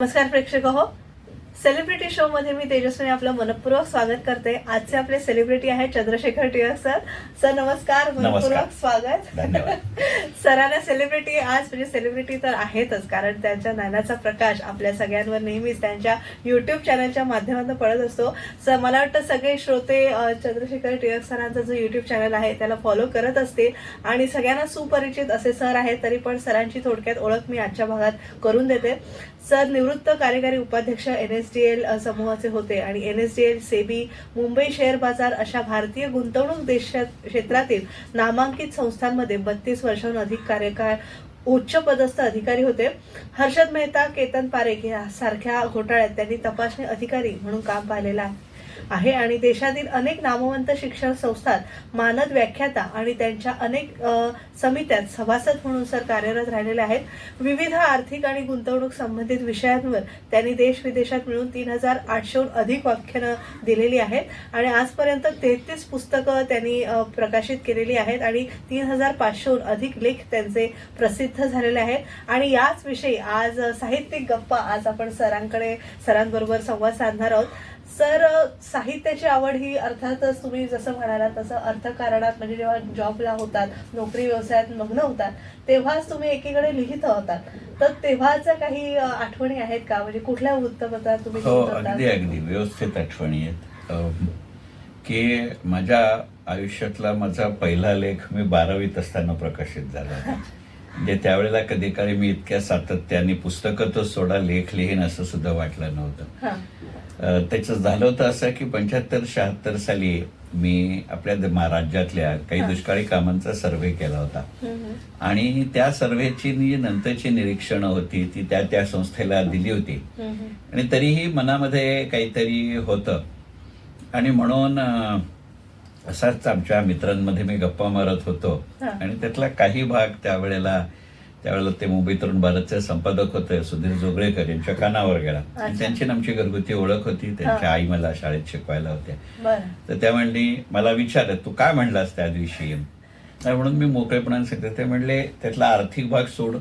नमस्कार प्रेक्षक हो, सेलिब्रिटी शो मध्ये मी तेजस्विनी आपलं मनपूर्वक स्वागत करते. आजचे आपले सेलिब्रिटी आहेत चंद्रशेखर टिळक सर. सर नमस्कार, मनपूर्वक स्वागत. धन्यवाद. सरांना सेलिब्रिटी आज म्हणजे सेलिब्रिटी तर आहेतच, कारण त्यांच्या ज्ञानाचा प्रकाश आपल्या सगळ्यांवर नेहमीच त्यांच्या युट्यूब चॅनलच्या माध्यमातून पडत असतो. सर मला वाटतं सगळे श्रोते चंद्रशेखर टिळक सरांचा जो युट्यूब चॅनल आहे त्याला फॉलो करत असतील आणि सगळ्यांना सुपरिचित असे सर आहेत. तरी पण सरांची थोडक्यात ओळख मी आजच्या भागात करून देते. सर निवृत्त कार्यकारी उपाध्यक्ष NSDL समूहाचे होते आणि NSDL, सेबी, मुंबई शेअर बाजार अशा भारतीय गुंतवणूक क्षेत्रातील नामांकित संस्थांमध्ये 32 वर्षांहून अधिक कार्यकाळ उच्च पदस्थ अधिकारी होते. हर्षद मेहता, केतन पारेख सारख्या घोटाळ्यात त्यांनी तपासणी अधिकारी म्हणून काम पाहिलेलं आहे आणि देशातील अनेक नामवंत शिक्षण संस्थांत मानद व्याख्याता आणि त्यांच्या अनेक समित्यात सभासद म्हणून सर कार्यरत राहिलेले आहेत. विविध आर्थिक आणि गुंतवणूक संबंधित विषयांवर त्यांनी देश विदेशात मिळून 3800हून अधिक व्याख्यानं दिलेली आहेत आणि आजपर्यंत 33 पुस्तकं त्यांनी प्रकाशित केलेली आहेत आणि 3500हून अधिक लेख त्यांचे प्रसिद्ध झालेले आहेत. आणि याच विषयी आज साहित्यिक गप्पा आज आपण सरांबरोबर संवाद साधणार आहोत. सर, साहित्याची आवड ही अर्थातच तुम्ही जसं म्हणालात तसं अर्थकारणात म्हणजे जेव्हा जॉबला होतात, नोकरी व्यवसायात मग्न होतात, तेव्हाच तुम्ही एकीकडे लिहित होतात. तर तेव्हाच्या काही आठवणी आहेत का? म्हणजे कुठल्या वृत्तपत्रात तुम्ही हो, अगदी व्यवस्थित आठवणी आहेत. की माझ्या आयुष्यातला माझा पहिला लेख मी 12वीत असताना प्रकाशित झाला. म्हणजे त्यावेळेला कधी काळी मी इतक्या सातत्याने पुस्तकं तर सोडा लेख लिहीन असं सुद्धा वाटलं नव्हतं. त्याचं झालं होतं असं की 75-76 साली मी आपल्या राज्यातल्या काही दुष्काळी कामांचा सर्व्हे केला होता आणि त्या सर्व्हेची नंतरची निरीक्षणं होती ती त्या संस्थेला दिली होती आणि तरीही मनामध्ये काहीतरी होतं आणि म्हणून असाच आमच्या मित्रांमध्ये मी गप्पा मारत होतो आणि त्यातला काही भाग त्यावेळेला ते मुंबई तरुण भारतचे संपादक होते सुधीर जोगळेकर यांच्या कानावर गेला. त्यांची आमची घरगुती ओळख होती. त्यांच्या आई मला शाळेत शिकवायला होत्या. तर त्या म्हणली, मला विचारलं तू काय म्हणलास त्या दिवशी, म्हणून मी मोकळेपणाने सांगते. ते म्हणले त्यातला आर्थिक भाग सोड,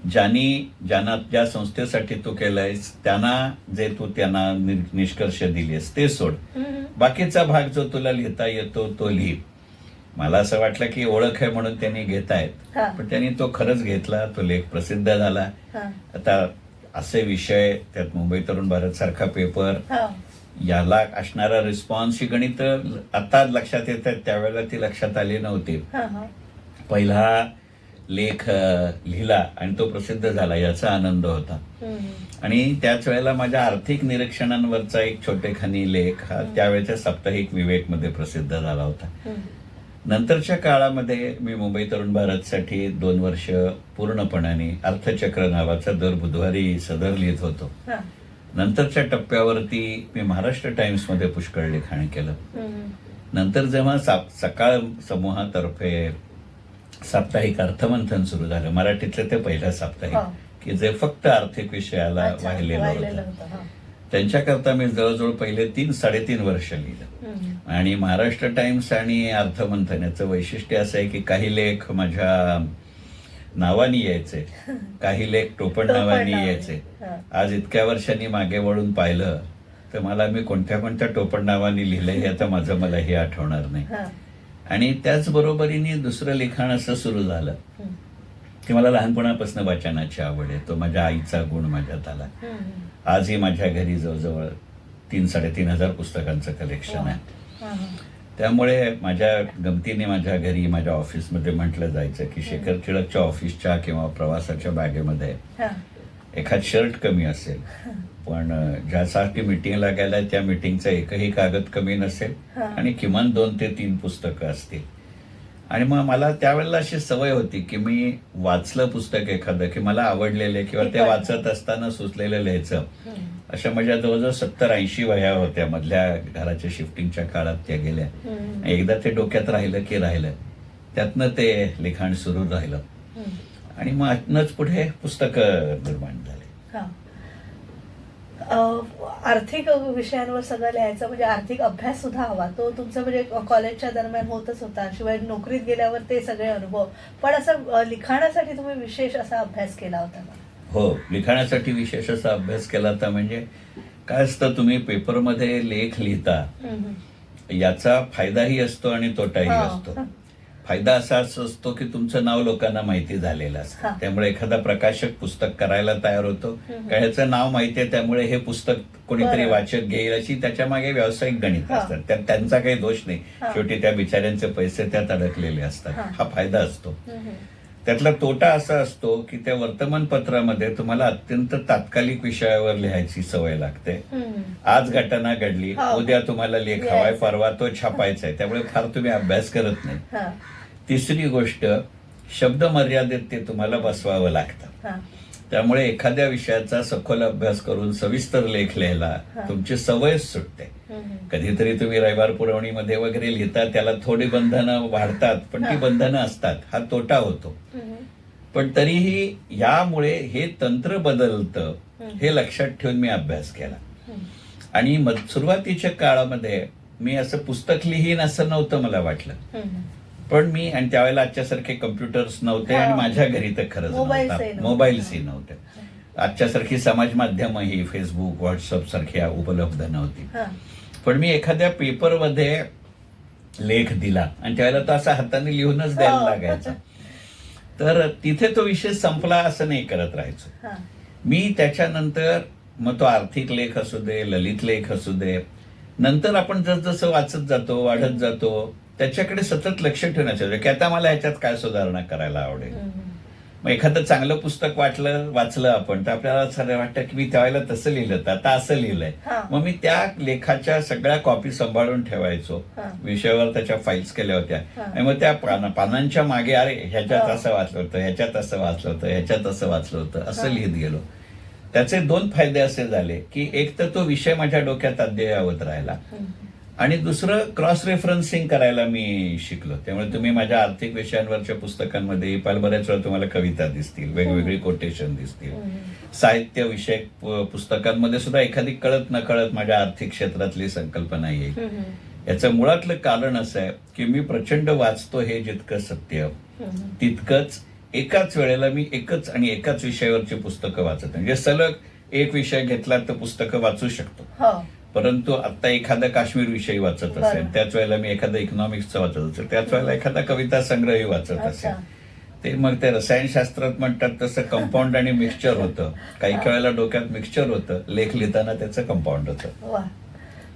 ज्या संस्थेसाठी तू केलायस त्यांना निष्कर्ष दिलेस ते सोड, बाकीचा भाग जो तुला लिहिता येतो तो लिहि. मला असं वाटलं की ओळख आहे म्हणून त्यांनी घेतायत, पण त्यांनी तो खरंच घेतला. तो लेख प्रसिद्ध झाला. आता असे विषय त्यात मुंबई तरुण भारत सारखा पेपर, याला असणारा रिस्पॉन्स ही गणित आता लक्षात येत आहेत, त्यावेळेला ती लक्षात आली नव्हती. पहिला लेख लिहिला आणि तो प्रसिद्ध झाला याचा आनंद होता. आणि त्याच वेळेला माझ्या आर्थिक निरीक्षणांवरचा एक छोटेखानी लेख हा त्यावेळेच्या साप्ताहिक विवेक मध्ये प्रसिद्ध झाला होता. नंतरच्या काळामध्ये मी मुंबई तरुण भारतसाठी 2 वर्ष पूर्णपणाने अर्थचक्र नावाचा दर बुधवारी सदर लिहित होतो. नंतरच्या टप्प्यावरती मी महाराष्ट्र टाइम्स मध्ये पुष्कळ लिखाण केलं. नंतर जेव्हा सकाळ समूहातर्फे साप्ताहिक अर्थमंथन सुरू झालं, मराठीतलं ते पहिलं साप्ताहिक की जे फक्त आर्थिक विषयाला वाहिलेलं होतं, त्यांच्याकरता मी जवळजवळ पहिले 3-3.5 वर्ष लिहिलं. आणि महाराष्ट्र टाइम्स आणि अर्थमंथन याचं वैशिष्ट्य असं आहे की काही लेख माझ्या नावानी यायचे, काही लेख टोपण नावानी यायचे. आज इतक्या वर्षांनी मागे वळून पाहिलं तर मला मी कोणत्या टोपण नावानी लिहिलंय हे आता मलाही आठवणार नाही. आणि त्याचबरोबरीने दुसरं लिखाण असं सुरू झालं की मला लहानपणापासून वाचनाची आवड आहे. तो माझ्या आईचा गुण माझ्यात आला. आजही माझ्या घरी जवळजवळ 3-3.5 हजार पुस्तकांचं कलेक्शन आहे. त्यामुळे माझ्या गमतीने माझ्या घरी माझ्या ऑफिसमध्ये म्हटलं जायचं की शेखर टिळकच्या ऑफिसच्या किंवा प्रवासाच्या बॅगेमध्ये एखाद शर्ट कमी असेल, पण ज्यासाठी मिटिंगला गेलाय त्या मिटिंगचा एकही कागद कमी नसेल आणि किमान 2 ते 3 पुस्तकं असतील. आणि मग मला त्यावेळेला अशी सवय होती की मी वाचलं पुस्तक एखादं की मला आवडलेले किंवा ते वाचत असताना सुचलेलं लिहायचं. अशा माझ्या जवळजवळ 70-80 वह्या होत्या. मधल्या घराच्या शिफ्टिंगच्या काळात त्या गेल्या. एकदा ते डोक्यात राहिलं की राहिलं, त्यातनं ते लिखाण सुरू राहिलं आणि मग आतनंच पुढे पुस्तकं निर्माण झाले. आर्थिक विषयांवर सगळं लिहायचं म्हणजे आर्थिक अभ्यास सुद्धा हवा. तो तुमचं म्हणजे कॉलेजच्या दरम्यान होतच होता, शिवाय नोकरीत गेल्यावर ते सगळे अनुभव. पण असं लिखाणासाठी तुम्ही विशेष असा अभ्यास केला होता का? हो, लिखाणासाठी विशेष असा अभ्यास केला होता. म्हणजे काय असतं, तुम्ही पेपरमध्ये लेख लिहिता, याचा फायदाही असतो आणि तोटाही असतो. फायदा असा असतो की तुमचं नाव लोकांना माहिती झालेलं असतं, त्यामुळे एखादा प्रकाशक पुस्तक करायला तयार होतो, कारण ह्याचं नाव माहिती आहे, त्यामुळे हे पुस्तक कोणीतरी वाचक घेईल अशी त्याच्या मागे व्यावसायिक गणित असतात. त्यात त्यांचा काही दोष नाही, शेवटी त्या बिचाऱ्यांचे पैसे त्यात अडकलेले असतात. हा फायदा असतो. त्यातला तोटा असा असतो की त्या वर्तमानपत्रामध्ये तुम्हाला अत्यंत तात्कालिक विषयावर लिहायची सवय लागते. आज घटना घडली, उद्या तुम्हाला लेख हवाय, परवा तो छापायचा आहे, त्यामुळे फार तुम्ही अभ्यास करत नाही. तिसरी गोष्ट, शब्द मर्यादेत ते तुम्हाला बसवावं लागतं. त्यामुळे एखाद्या विषयाचा सखोल अभ्यास करून सविस्तर लेख लिहायला तुमची सवयच सुटते. कधीतरी तुम्ही रविवार पुरवणीमध्ये वगैरे लिहिता, त्याला थोडी बंधनं वाढतात, पण ती बंधनं असतात, हा तोटा होतो. पण तरीही यामुळे हे तंत्र बदलतं हे लक्षात ठेवून मी अभ्यास केला. आणि सुरुवातीच्या काळामध्ये मी असं पुस्तक लिहीन असं नव्हतं मला वाटलं, पण मी, आणि त्यावेळेला आजच्यासारखे कम्प्युटर्स नव्हते आणि माझ्या घरी तर खरंच नव्हता, मोबाईल्सही नव्हते, आजच्यासारखी समाज माध्यमही फेसबुक व्हॉट्सअप सारख्या उपलब्ध नव्हती. पण मी एखाद्या पेपरमध्ये लेख दिला आणि त्यावेळेला तो असा हाताने लिहूनच द्यायला लागायचा, तर तिथे तो विषय संपला असं नाही करत राहायचो मी. त्याच्यानंतर मग तो आर्थिक लेख असू दे, ललित लेख असू दे, नंतर आपण जसजसं वाचत जातो, वाढत जातो, त्याच्याकडे सतत लक्ष ठेवण्याचं की आता मला ह्याच्यात काय सुधारणा करायला आवडेल. मग एखादं चांगलं पुस्तक वाचलं आपण, तर आपल्याला असं वाटतं की मी त्यावेळेला तसं लिहिलं तर आता असं लिहिलंय. मग मी त्या लेखाच्या सगळ्या कॉपी सांभाळून ठेवायचो, विषयावर त्याच्या फाईल्स केल्या होत्या, आणि मग त्या पानांच्या मागे अरे ह्याच्यात असं वाचलं होतं, ह्याच्यात असं वाचलं होतं, ह्याच्यात असं वाचलं होतं, असं लिहित गेलो. त्याचे दोन फायदे असे झाले की एक तर तो विषय माझ्या डोक्यात अद्ययावत राहिला, आणि दुसरं क्रॉस रेफरन्सिंग करायला मी शिकलो. त्यामुळे तुम्ही माझ्या आर्थिक विषयांवरच्या पुस्तकांमध्ये बऱ्याच वेळा तुम्हाला कविता दिसतील, वेगवेगळी कोटेशन दिसतील. साहित्य विषयक पुस्तकांमध्ये सुद्धा एखादी कळत नकळत माझ्या आर्थिक क्षेत्रातली संकल्पना येईल. याचं मुळातलं कारण असं आहे की मी प्रचंड वाचतो हे जितकं सत्य, तितकंच एकाच वेळेला मी एकाच विषयावरची पुस्तकं वाचत. म्हणजे सलग एक विषय घेतला तर पुस्तकं वाचू शकतो, परंतु आता एखादा काश्मीर विषयी वाचत असेल, त्याच वेळेला मी एखादा इकॉनॉमिक्सचं वाचत असेल, त्याच वेळेला एखादा कविता संग्रहही वाचत असेल. ते मग ते रसायनशास्त्रात म्हणतात तसं कंपाऊंड आणि मिक्सचर होतं. काही वेळेला डोक्यात मिक्सचर होतं, लेख लिहिताना त्याचं कंपाऊंड होतं.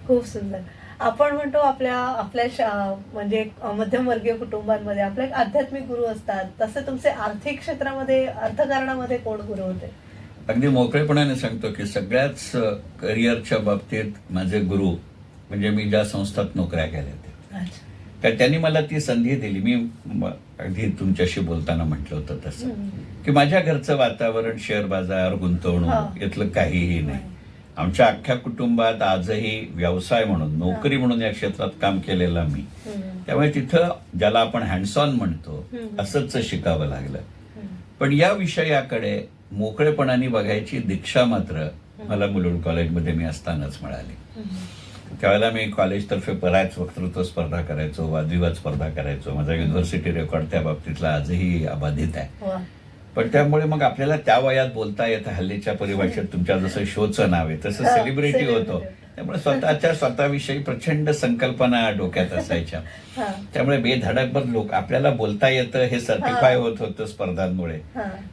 खूप सुंदर. आपण म्हणतो आपल्या म्हणजे मध्यमवर्गीय कुटुंबांमध्ये आपले आध्यात्मिक गुरु असतात, तसे तुमचे आर्थिक क्षेत्रामध्ये, अर्थकारणामध्ये कोण गुरु होते? अगदी मोकळेपणाने सांगतो की सगळ्याच करिअरच्या बाबतीत माझे गुरु म्हणजे मी ज्या संस्थात नोकऱ्या केल्या होत्या, तर त्यांनी मला ती संधी दिली. मी अगदी तुमच्याशी बोलताना म्हटलं होतं तसं की माझ्या घरचं वातावरण, शेअर बाजार, गुंतवणूक यातलं काहीही नाही. आमच्या अख्ख्या कुटुंबात आजही व्यवसाय म्हणून, नोकरी म्हणून या क्षेत्रात काम केलेलं मी. त्यामुळे तिथं ज्याला आपण हँड्स ऑन म्हणतो असंच शिकावं लागलं. पण या विषयाकडे मोकळेपणाने बघायची दीक्षा मात्र मला मुलुंड कॉलेजमध्ये मी असतानाच मिळाली. त्यावेळेला मी कॉलेजतर्फे बऱ्याच वक्तृत्व स्पर्धा करायचो, वादविवाद स्पर्धा करायचो. माझा युनिव्हर्सिटी रेकॉर्ड त्या बाबतीतला आजही अबाधित आहे. पण त्यामुळे मग आपल्याला त्या वयात बोलता येतं. हल्लीच्या परिभाषेत तुमच्या जसं शोचं नाव आहे तसं सेलिब्रिटी होतो. त्यामुळे स्वतःविषयी प्रचंड संकल्पना डोक्यात असायच्या. त्यामुळे बेधडकभर लोक आपल्याला बोलता येतं हे सर्टिफाय होत होतं स्पर्धांमुळे.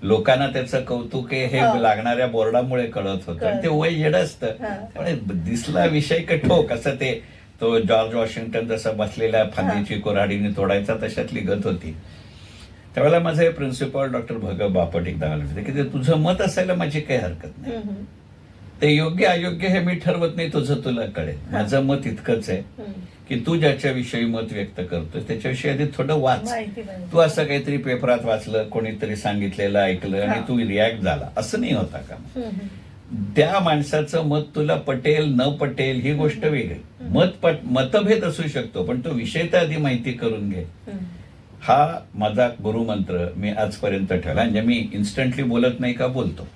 लोकांना त्याचं कौतुक हे लागणाऱ्या बोर्डामुळे कळत होतं. ते वय येडं असतं. त्यामुळे दिसला विषय कठोक असं ते तो जॉर्ज वॉशिंग्टन जसा बसलेल्या फांदीची कोराडीने तोडायचा तशातली गत होती. त्यावेळेला माझे प्रिन्सिपल डॉक्टर भगत बापट एकदा म्हणले की ते तुझं मत असायला माझी काही हरकत नाही. ते योग्य अयोग्य हे मी ठरवत नाही, तुझं तुला कळेल. माझं मत इतकंच आहे की तू ज्याच्याविषयी मत व्यक्त करतोय त्याच्याविषयी आधी थोडं वाच. तू असं काहीतरी पेपरात वाचलं, कोणीतरी सांगितलेलं ऐकलं आणि तू रिॲक्ट झाला असं नाही होता का? त्या माणसाचं मत तुला पटेल न पटेल ही गोष्ट वेगळी. मतभेद असू शकतो, पण तो विषय तर आधी माहिती करून घे. हा माझा गुरुमंत्र मी आजपर्यंत ठेवला. म्हणजे मी इन्स्टंटली बोलत नाही का, बोलतो.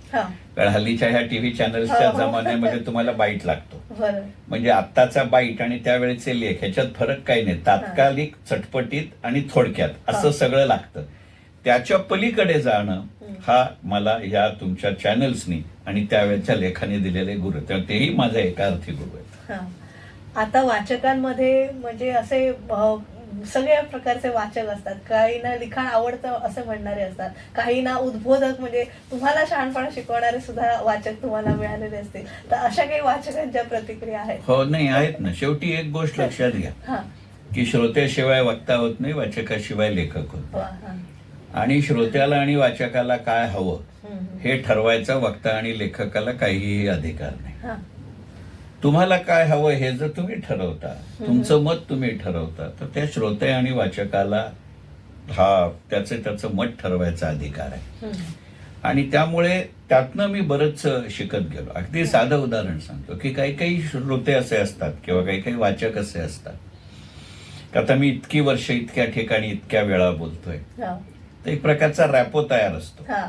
कारण हल्लीच्या ह्या टीव्ही चॅनल्सच्या जमान्यामध्ये तुम्हाला बाईट लागतो. म्हणजे आत्ताचा बाईट आणि त्यावेळेचे लेख ह्याच्यात फरक काही नाही. तात्कालिक, चटपटीत आणि थोडक्यात असं सगळं लागतं. त्याच्या पलीकडे जाणं हा मला या तुमच्या चॅनल्सनी आणि त्यावेळेच्या लेखाने दिलेले गुरु, तेही माझे एका अर्थी गुरु आहेत. हा. आता वाचकांमध्ये म्हणजे असे सगळ्या प्रकारचे वाचक असतात. काहींना लिखाण आवडतं असं म्हणणारे असतात, काहींना उद्बोधक म्हणजे तुम्हाला शहाणपणा शिकवणारे सुद्धा वाचक तुम्हाला मिळालेले असतील. तर अशा काही वाचकांच्या प्रतिक्रिया आहेत? हो, नाही आहेत ना. शेवटी एक गोष्ट लक्षात घ्या हा. की श्रोत्याशिवाय वक्ता होत नाही, वाचकाशिवाय लेखक होत वा, नाही. हा. आणि श्रोत्याला आणि वाचकाला काय हवं हम्म. हे ठरवायचा वक्ता आणि लेखकाला काहीही अधिकार नाही. हा. तुम्हाला काय हवं हे जर तुम्ही ठरवता, तुमचं मत तुम्ही ठरवता, तर त्या श्रोते आणि वाचकाला हा त्याचं मत ठरवायचा अधिकार आहे. हम्म. आणि त्यामुळे त्यातनं मी बरंच शिकत गेलो. अगदी साधं उदाहरण सांगतो की काही काही श्रोते असे असतात किंवा काही काही वाचक असे असतात, आता मी इतकी वर्ष इतक्या ठिकाणी इतक्या वेळा बोलतोय, हा. तर एक प्रकारचा रॅपो तयार असतो. हा.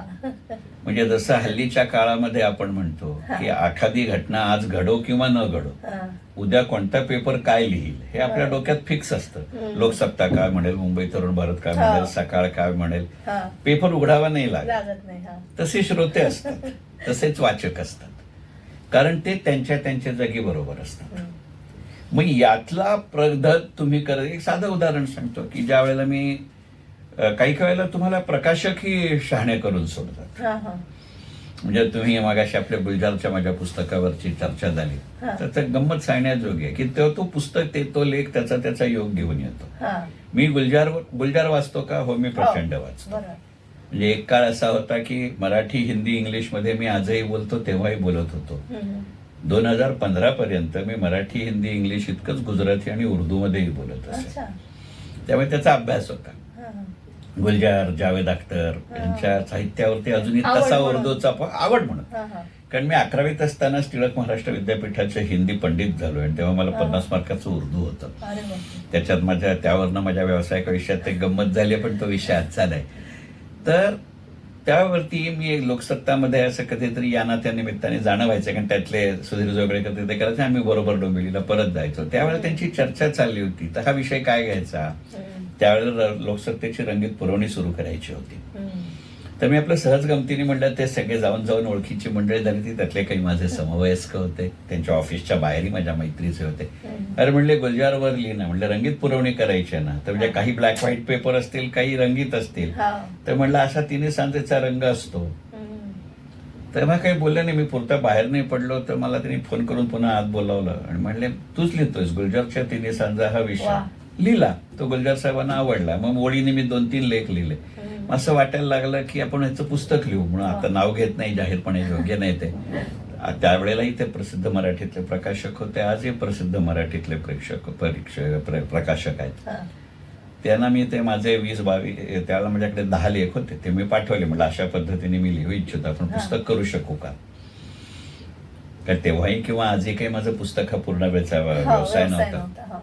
म्हणजे जसं हल्लीच्या काळामध्ये आपण म्हणतो की एखादी घटना आज घडो किंवा न घडो, हा. उद्या कोणता पेपर काय लिहील हे आपल्या डोक्यात फिक्स असतं. लोकसत्ता काय म्हणेल, मुंबई तरुण भारत काय म्हणेल, सकाळ काय म्हणेल, हा. पेपर उघडावा नाही लागत. लागत नाही. हा. तसे श्रोते असतात, तसेच वाचक असतात, कारण ते त्यांच्या त्यांच्या जागी बरोबर असतात. हम्म. मग यातला प्रगत तुम्ही करत, एक साधं उदाहरण सांगतो की ज्या वेळेला मी काही वेळेला तुम्हाला प्रकाशकही शहाणे करून सोडतात. हा. हा. म्हणजे तुम्ही मागाशी आपल्या गुलजारच्या माझ्या पुस्तकावरची चर्चा झाली, हा. तर ते गंमत सांगण्याजोगी आहे की तो पुस्तक तो लेख त्याचा योग घेऊन येतो. हा. मी गुलजार वाचतो का? हो, मी प्रचंड वाचतो. बरोबर. म्हणजे एक काळ असा होता की मराठी, हिंदी, इंग्लिशमध्ये मी आजही बोलतो, तेव्हाही बोलत होतो. हम्म. 2015 पर्यंत मी मराठी, हिंदी, इंग्लिश इतकंच गुजराती आणि उर्दूमध्येही बोलत असे. अच्छा. त्यामुळे त्याचा अभ्यास होता. हा. हा. गुलजार, जावेद अख्तर यांच्या साहित्यावरती अजूनही आवड तसा म्हणून. उर्दूचा आवड म्हणून. हा. हा. कारण मी 11वीत असतानाच टिळक महाराष्ट्र विद्यापीठाचे हिंदी पंडित झालो आणि तेव्हा मला 50 मार्काचं उर्दू होतं. अरे बापरे. त्याच्यात त्यावरनं माझ्या व्यावसायिक आयुष्यात एक गंमत झाली, पण तो विषय आजचा नाही. तर त्यावरती मी लोकसत्तामध्ये असं कधीतरी याना त्या निमित्ताने जाणं व्हायचं, कारण त्यातले सुधीर जोगळे कधी ते करायचे, आम्ही बरोबर डोंबिवलीला परत जायचो. त्यावेळेला त्यांची चर्चा चालली होती, तर हा विषय काय घ्यायचा. त्यावेळेला लोकसत्तेची रंगीत पुरवणी सुरू करायची होती. तर मी आपलं सहज गमतीने म्हणलं, ते सगळे जाऊन ओळखीची मंडळी झाली ती, त्यातले काही माझे समवयस्क होते, त्यांच्या ऑफिसच्या बाहेरही माझ्या मैत्रीचे होते. अरे म्हणले, गुलजारवर लिहिणं, म्हणलं रंगीत पुरवणी करायची ना, तर म्हणजे काही ब्लॅक व्हाईट पेपर असतील, काही रंगीत असतील. तर म्हणलं असा तिन्ही सांजेचा रंग असतो. तेव्हा काही बोललं नाही, मी पुरता बाहेर नाही पडलो. तर मला त्यांनी फोन करून पुन्हा आत बोलावलं आणि म्हणले, तूच लिहितोयस गुलजारच्या तिन्ही सांजा हा विषय. लिहिला तो गुलजार साहेबांना आवडला. मग ओळीने मी 2-3 लेख लिहिले. असं वाटायला लागलं की आपण ह्याचं पुस्तक लिहू म्हणून. आता नाव घेत नाही, जाहीरपणे योग्य नाही ते. त्यावेळेलाही ते प्रसिद्ध मराठीतले प्रकाशक होते, आजही प्रसिद्ध मराठीतले प्रकाशक आहेत. त्यांना मी ते माझे 20-22 त्यावेळेला माझ्याकडे 10 लेख होते, ते मी पाठवले. म्हटलं अशा पद्धतीने मी लिहू इच्छितो, आपण पुस्तक करू शकू का? कारण तेव्हाही किंवा आजही काही माझं पुस्तक हा पूर्ण वेळचा व्यवसाय नव्हता.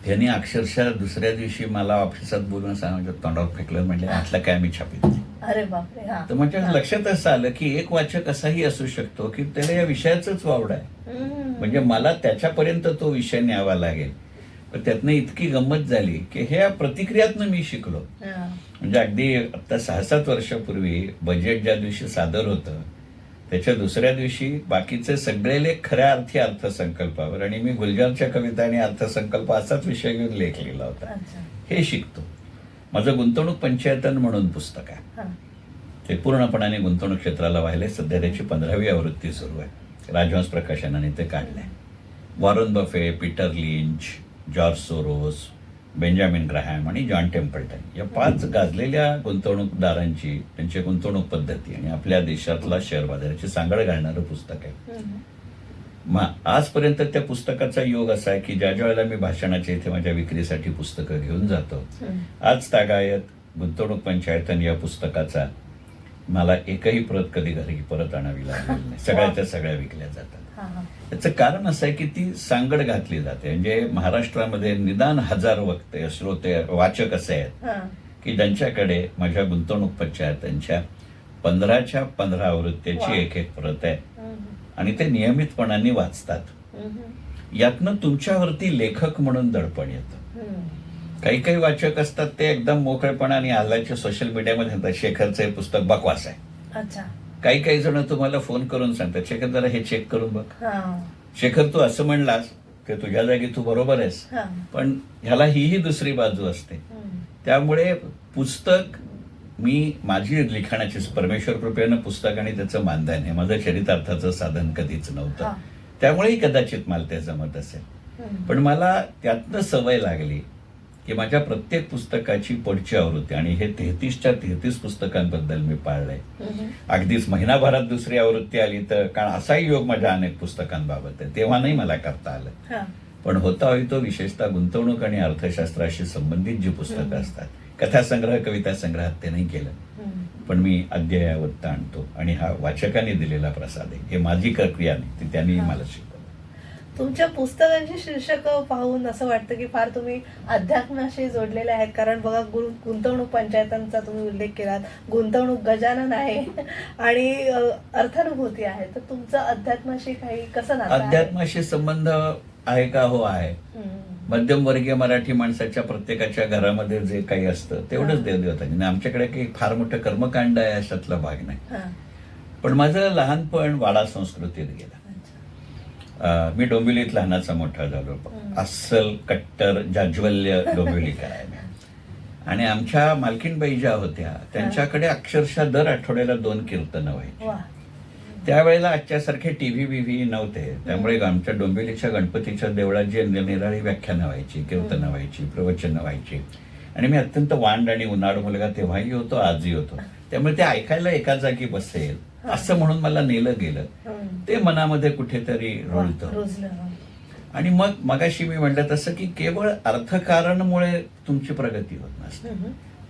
त्यांनी अक्षरशः दुसऱ्या दिवशी मला ऑफिसात बोलून सांगितलं, तोंडावर फेकलं, म्हणजे आतलं काय मी छापित नाही. अरे बापरे. तर म्हणजे लक्षात असं आलं की एक वाचक असाही असू शकतो की त्याला या विषयाचंच वावड आहे, म्हणजे मला त्याच्यापर्यंत तो विषय न्यावा लागेल. पण त्यातनं इतकी गंमत झाली की ह्या प्रतिक्रियातनं मी शिकलो. म्हणजे अगदी आता 6-7 वर्षापूर्वी बजेट ज्या दिवशी सादर होतं, त्याच्या दुसऱ्या दिवशी बाकीचे सगळे लेख खऱ्या अर्थी अर्थसंकल्पावर, आणि मी गुलजारच्या कविता आणि अर्थसंकल्प असाच विषय घेऊन लेख लिहिला होता. हे शिकतो. माझं गुंतवणूक पंचायतन म्हणून पुस्तक आहे, ते पूर्णपणाने गुंतवणूक क्षेत्राला वाहिले. सध्या त्याची 15वी आवृत्ती सुरू आहे. राजहंस प्रकाशनाने ते काढलंय. Warren Buffett, Peter Lynch, George Soros, Benjamin Graham आणि जॉन टेम्पल्टन या 5 गाजलेल्या गुंतवणूकदारांची, त्यांची गुंतवणूक पद्धती आणि आपल्या देशातला शेअर बाजाराची सांगड घालणारं पुस्तक आहे. मग आजपर्यंत त्या पुस्तकाचा योग असा आहे की ज्या वेळेला मी भाषणाच्या इथे माझ्या विक्रीसाठी पुस्तकं घेऊन जातो, आज तागायत गुंतवणूक पंचायतन या पुस्तकाचा मला एकही प्रत कधी घरी परत आणावी लागली नाही. सगळ्याच्या सगळ्या विकल्या जातात. याचं कारण असं आहे की ती सांगड घातली जाते. म्हणजे महाराष्ट्रामध्ये निदान 1000 वक्ते, श्रोते, वाचक असे आहेत की ज्यांच्याकडे माझ्या गुंतवणूक पंचायतांच्या 15च्या 15 आवृत्त्याची एक प्रत आहे आणि ते नियमितपणाने वाचतात. यातनं तुमच्यावरती लेखक म्हणून दडपण येतं. काही काही वाचक असतात ते एकदम मोकळेपणाने हल्ल्याच्या सोशल मीडियामध्ये म्हणतात शेखरचं हे पुस्तक बकवास आहे. अच्छा. काही काही जण तुम्हाला फोन करून सांगतात शेखर जरा हे चेक करून बघ. हा. शेखर तू असं म्हणलास की तुझ्या जागी तू बरोबर आहेस, हा. पण ह्याला ही दुसरी बाजू असते. हम्म. त्यामुळे पुस्तक मी माझी लिखाणाची परमेश्वर कृपेनं पुस्तक आणि त्याचं मानधन हे माझं चरितार्थाचं साधन कधीच नव्हतं. हा. त्यामुळेही कदाचित मला ते जमत असेल. हम्म. पण मला त्यातनं सवय लागली की माझ्या प्रत्येक पुस्तकाची पुढची आवृत्ती आणि हे 33च्या 33 पुस्तकांबद्दल मी पाळलंय. हम्म. अगदीच महिनाभरात दुसरी आवृत्ती आली तर, कारण असाही योग माझ्या अनेक पुस्तकांबाबत आहे, तेव्हा नाही मला करता आलं. हा. पण होता होई तो विशेषतः गुंतवणूक आणि अर्थशास्त्राशी संबंधित जी पुस्तकं असतात, कथासंग्रह कविता संग्रहात ते नाही केलं. हम्म. पण मी अद्ययावत आणतो आणि हा वाचकांनी दिलेला प्रसाद आहे. हे माझी प्रक्रिया नाही, ती त्यांनी मला शिकवलं. तुमच्या पुस्तकांची शीर्षक पाहून असं वाटतं की फार तुम्ही अध्यात्माशी जोडलेले आहेत. कारण बघा, गुंतवणूक पंचायतांचा तुम्ही उल्लेख केलात, गुंतवणूक गजानन आहे आणि अर्थानुभूती आहे. तर तुमचं अध्यात्माशी काही कसं नातं आहे? अध्यात्माशी संबंध आहे का? हो आहे. हम्म. मध्यमवर्गीय मराठी माणसाच्या प्रत्येकाच्या घरामध्ये जे काही असतं तेवढंच देवदेवतांनी. आमच्याकडे काही फार मोठं कर्मकांड आहे अशातला भाग नाही. हा. पण माझं लहानपण वाडा संस्कृतीत गेलं. मी डोंबिवलीत लहानाचा मोठा झालो. अस्सल कट्टर जाज्वल्य डोंबिवलीकर आहे. आणि आमच्या मालकीणबाई ज्या होत्या त्यांच्याकडे अक्षरशः दर आठवड्याला 2 कीर्तनं व्हायची. वा. त्यावेळेला आजच्यासारखे टीव्ही बीव्ही नव्हते, त्यामुळे आमच्या डोंबिवलीच्या गणपतीच्या देवळात जे निराळी व्याख्यानं व्हायची, कीर्तनं व्हायची, प्रवचनं व्हायची. आणि मी अत्यंत वांड आणि उन्हाळ मुलगा तेव्हाही होतो, आजही होतो. त्यामुळे ते ऐकायला एका जागी बसेल असं म्हणून मला नेलं गेलं. ते मनामध्ये कुठेतरी रुळतं. आणि मग मगाशी मी म्हटलं तसं की केवळ अर्थकारणमुळे तुमची प्रगती होत नसते.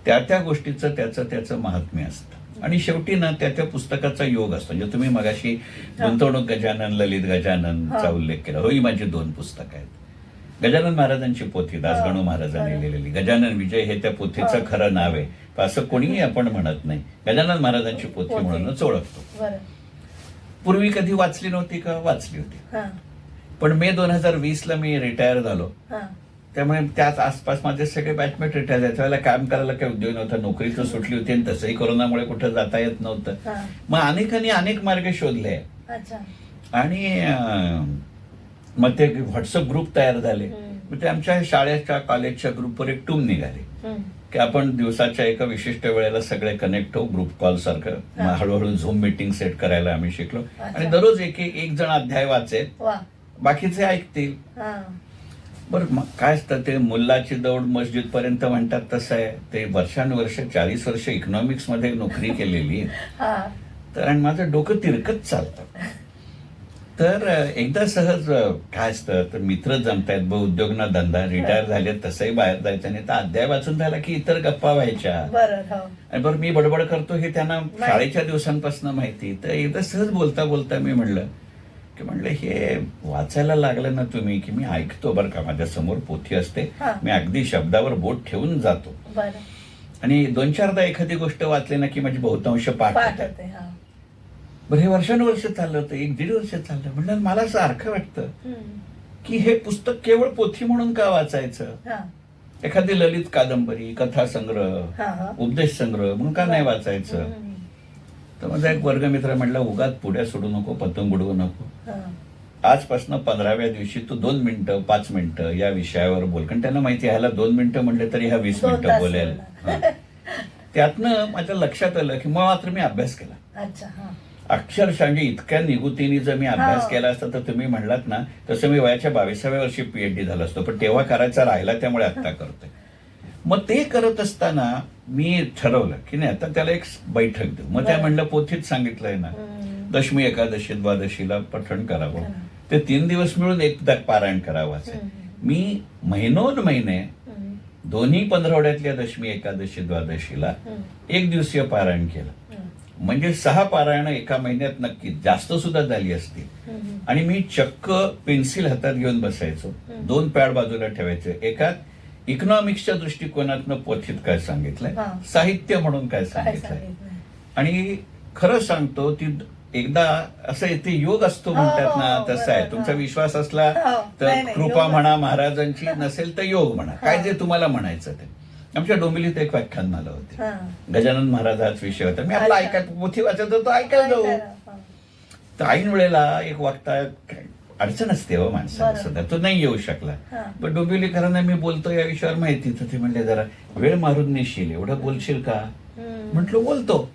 त्या गोष्टीचं त्याचं महात्म्य असतं. आणि शेवटी ना त्या पुस्तकाचा योग असतो. म्हणजे तुम्ही मगाशी गुंतवणूक गजानन, ललित गजाननचा उल्लेख केला. हो, ही माझी 2 पुस्तकं आहेत. गजानन महाराजांची पोथी, दासगणू महाराजांनी लिहिलेली. गजानन विजय हे त्या पोथीचं खरं नाव आहे, असं कोणीही आपण म्हणत नाही. गजानन महाराजांची पोथी म्हणूनच ओळखतो. पूर्वी कधी वाचली नव्हती का? वाचली होती. पण मे 2020ला मी रिटायर झालो. त्यामुळे त्याच आसपास माझे सगळे बॅचमेट रिटायर झाले. त्यावेळेला काम करायला काही उद्योग नव्हता, नोकरी तर सुटली होती आणि तसंही कोरोनामुळे कुठं जाता येत नव्हतं. मग अनेकांनी अनेक मार्ग शोधले. आणि मग ते व्हॉट्सअप ग्रुप तयार झाले. मग ते आमच्या शाळेच्या कॉलेजच्या ग्रुपवर एक टूम निघाली की आपण दिवसाच्या एका विशिष्ट वेळेला सगळे कनेक्ट होऊ, ग्रुप कॉल सारखं. हळूहळू झूम मीटिंग सेट करायला आम्ही शिकलो. आणि दररोज एक जण अध्याय वाचेल, बाकीचे ऐकतील. बरं, मग काय असतं ते मुल्लाची दौड मस्जिद पर्यंत म्हणतात तसं आहे. ते वर्षानुवर्ष 40 वर्ष इकॉनॉमिक्स मध्ये नोकरी केलेली. तर आणि माझं डोकं तिरकत चालतं. तर एकदा सहज काय असतं तर मित्र जमतायत, उद्योग ना धंदा, रिटायर झाले तसंही बाहेर जायचं नाही. तर अध्याय वाचून झाला की इतर गप्पा व्हायच्या. आणि बरं मी बडबड करतो हे त्यांना शाळेच्या दिवसांपासून माहिती. तर एकदा सहज बोलता बोलता मी म्हणलं हे वाचायला लागलं ना तुम्ही की मी ऐकतो बरं का, माझ्या समोर पोथी असते, मी अगदी शब्दावर बोट ठेवून जातो. आणि 2-4दा एखादी गोष्ट वाचली ना की माझी बहुतांश पाठ होते. बरं, हे वर्षानुवर्ष चाललं होतं, 1-1.5 वर्ष चाललं. म्हणलं मला असं अर्थ वाटतं की हे पुस्तक केवळ पोथी म्हणून का वाचायचं? एखादी ललित कादंबरी, कथासंग्रह, उपदेश संग्रह म्हणून का नाही वाचायचं? तर माझा एक वर्गमित्र म्हटला, उगाच पुढ्या सोडू नको, पतंग उडवू नको. आजपासून 15व्या दिवशी तू 2 मिनिटं 5 मिनिटं या विषयावर बोल. कारण त्यांना माहिती ह्याला 2 मिनिटं म्हणले तरी ह्या 20 मिनिटं बोलेल. त्यातनं माझ्या लक्षात आलं की मग मात्र मी अभ्यास केला. अक्षरशः म्हणजे इतक्या निगुतीने जर मी अभ्यास केला असता तर तुम्ही म्हणलात ना तसं मी वयाच्या 22व्या वर्षी PhD झालो असतो. पण तेव्हा करायचा राहिला, त्यामुळे आता करतोय. मग ते करत असताना मी ठरवलं की नाही आता त्याला एक बैठक देऊ. मग त्या म्हणलं पोथीत सांगितलंय ना, दशमी, एकादशी, द्वादशीला पठण करावं. ते 3 दिवस मिळून एकदा पारायण करावं. मी महिने दोन्ही पंधरवड्यातल्या दशमी, एकादशी, द्वादशीला 1 दिवसीय पारायण केलं. म्हणजे 6 पारायण एका महिन्यात नक्की, जास्त सुद्धा झाली असती. आणि मी चक्क पेन्सिल हातात घेऊन बसायचो, 2 पॅड बाजूला ठेवायचे. एकात इकॉनॉमिक्सच्या दृष्टिकोनातनं पोथीत काय सांगितलंय, साहित्य म्हणून काय सांगितलंय. आणि खरं सांगतो ती एकदा असं ते योग असतो म्हणतात ना, तसं आहे. तुमचा विश्वास असला तर नाही, कृपा योग म्हणा महाराजांची, नसेल तर योग म्हणा, काय जे तुम्हाला म्हणायचं ते. आमच्या डोंबिवलीत एक व्याख्यान झालं होते, गजानन महाराज हाच विषय होता. मी आपला ऐकायला पोथी वाचत होतो, ऐकायला जाऊ. तर ऐन वेळेला एक वक्ता, अडचण असते हो माणसाला सुद्धा, तो नाही येऊ शकला. पण डोंबिवलीकरांना मी बोलतो या विषयावर माहिती, तर ते म्हणले जरा वेळ मारून नेशील, एवढं बोलशील का? म्हटलं बोलतो.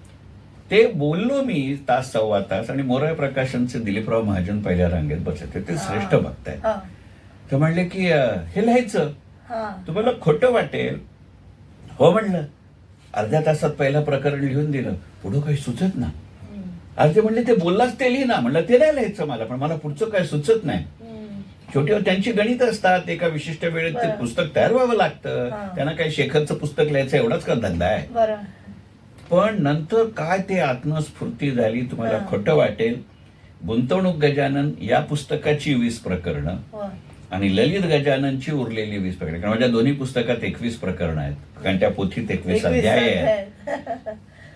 ते बोललो मी तास सव्वा तास, आणि मोरया प्रकाशनचे दिलीपराव महाजन पहिल्या रांगेत बसले, ते श्रेष्ठ भक्त आहेत. ते म्हणले की हे लिहायचं, तुम्हाला खोटं वाटेल. हो म्हणलं. अर्ध्या तासात पहिलं प्रकरण लिहून दिलं, पुढं काही सुचत ना. अर्धे म्हणले ते बोललाच ते लिही ना. म्हणलं ते नाही लिहायचं मला, पण मला पुढचं काय सुचत नाही. शेवटी त्यांची गणित असतात, एका विशिष्ट वेळेत ते पुस्तक तयार व्हावं लागतं. त्यांना काही शेखरचं पुस्तक लिहायचं एवढाच का धंदा आहे. पण नंतर काय ते आत्मस्फूर्ती झाली, तुम्हाला खोटं वाटेल. गुंतवणूक गजानन या पुस्तकाची 20 प्रकरणं आणि ललित गजाननची उरलेली 20 प्रकरणं, कारण माझ्या दोन्ही पुस्तकात 21 प्रकरणं आहेत, कारण त्या पोथीत 21 अध्याय आहेत.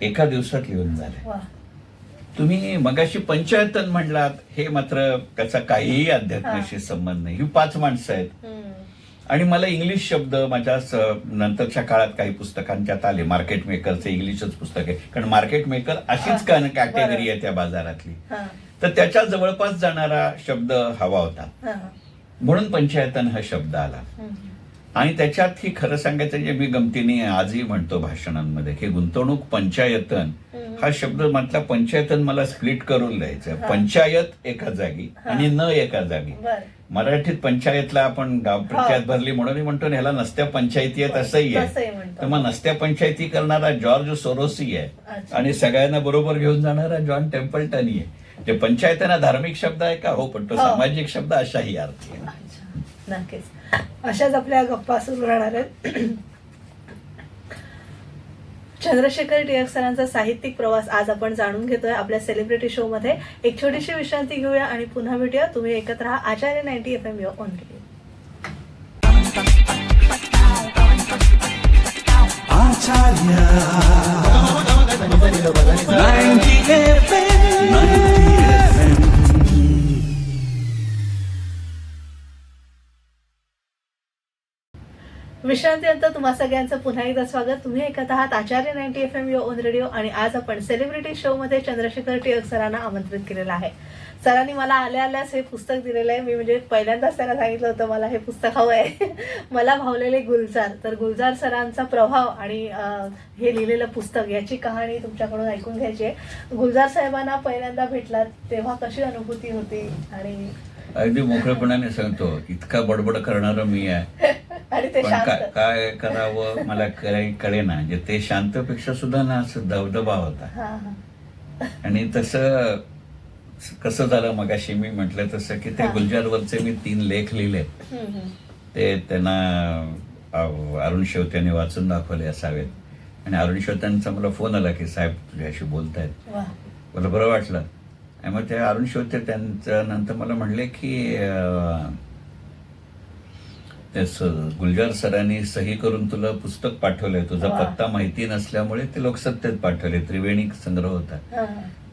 एका दिवसात लिहून झाले. तुम्ही मगाशी पंचायतन म्हणलात, हे मात्र त्याचा काहीही अध्यात्माशी संबंध नाही. ही 5 माणसं आहेत. आणि मला इंग्लिश शब्द माझ्या नंतरच्या काळात काही पुस्तकांच्यात आले. मार्केट मेकरचे इंग्लिशच पुस्तक आहे, कारण मार्केट मेकर अशीच कॅटेगरी आहे त्या बाजारातली. तर त्याच्या जवळपास जाणारा शब्द हवा होता, म्हणून पंचायतन हा शब्द आला. आणि त्याच्यात ही खरं सांगायचं जे मी गमतीने आजही म्हणतो भाषणांमध्ये, की गुंतवणूक पंचायतन हा शब्द म्हटला. पंचायतन मला स्प्लिट करून द्यायचं, पंचायत एका जागी आणि न एका जागी. मराठीत पंचायतला आपण गाव पंचायत भरली म्हणून म्हणतो, ह्याला नसत्या पंचायती आहेत असंही आहे. तर मग नसत्या पंचायती करणारा जॉर्ज सोरोसी आहे, आणि सगळ्यांना बरोबर घेऊन जाणारा जॉन टेम्पल्टन आहे. ते पंचायतना धार्मिक शब्द आहे का? हो, पण तो सामाजिक शब्द अशाही अर्थ आहे. नक्कीच. अशाच आपल्या गप्पा सुरू राहणार आहेत. चंद्रशेखर टिळक सरांचा साहित्यिक प्रवास आज आपण जाणून घेतोय आपल्या सेलिब्रिटी शो मध्ये. एक छोटीशी विश्रांती घेऊया आणि पुन्हा भेटूया. तुम्ही ऐकत राहा आचार्य 90 FM युअर ओन रेडिओ. विश्रांतीनंतर तुम्हा सगळ्यांचं पुन्हा एकदा स्वागत. तुम्ही ऐकत आहात आचार्य 90 FM युअर ओन रेडिओ, आणि आज आपण सेलिब्रिटी शो मध्ये चंद्रशेखर टिळक सरांना आमंत्रित केलेलं आहे. सरांनी मला आल्याच हे पुस्तक दिलेलं आहे. मी म्हणजे पहिल्यांदाच त्यांना सांगितलं होतं मला हे पुस्तक हवं आहे. मला भावलेले गुलजार. तर गुलजार सरांचा प्रभाव आणि हे लिहिलेलं पुस्तक याची कहाणी तुमच्याकडून ऐकून घ्यायची आहे. गुलजार साहेबांना पहिल्यांदा भेटलात तेव्हा कशी अनुभूती होती? आणि अगदी मोकळेपणाने सांगतो, इतका बडबड करणारं मी आहे, आणि ते पण काय करावं मला कळे ना. म्हणजे ते शांतपेक्षा सुद्धा ना असं दबदबा होता. आणि तसं कसं झालं, मगाशी मी म्हटलं तसं की त्या गुलजारवरचे मी 3 लेख लिहिले. ते त्यांना अरुण शेवत्याने वाचून दाखवले असावेत. आणि अरुण शेवत्यांचा मला फोन आला की साहेब तुझ्याशी बोलतायत. मला बरं वाटलं. आणि मग त्या अरुण शेवते त्यांच्या नंतर मला म्हणले की गुलजार सरांनी सही करून तुला पुस्तक पाठवलंय, तुझा पत्ता माहिती नसल्यामुळे ते लोकसत्तेत पाठवले. त्रिवेणी संग्रह होता.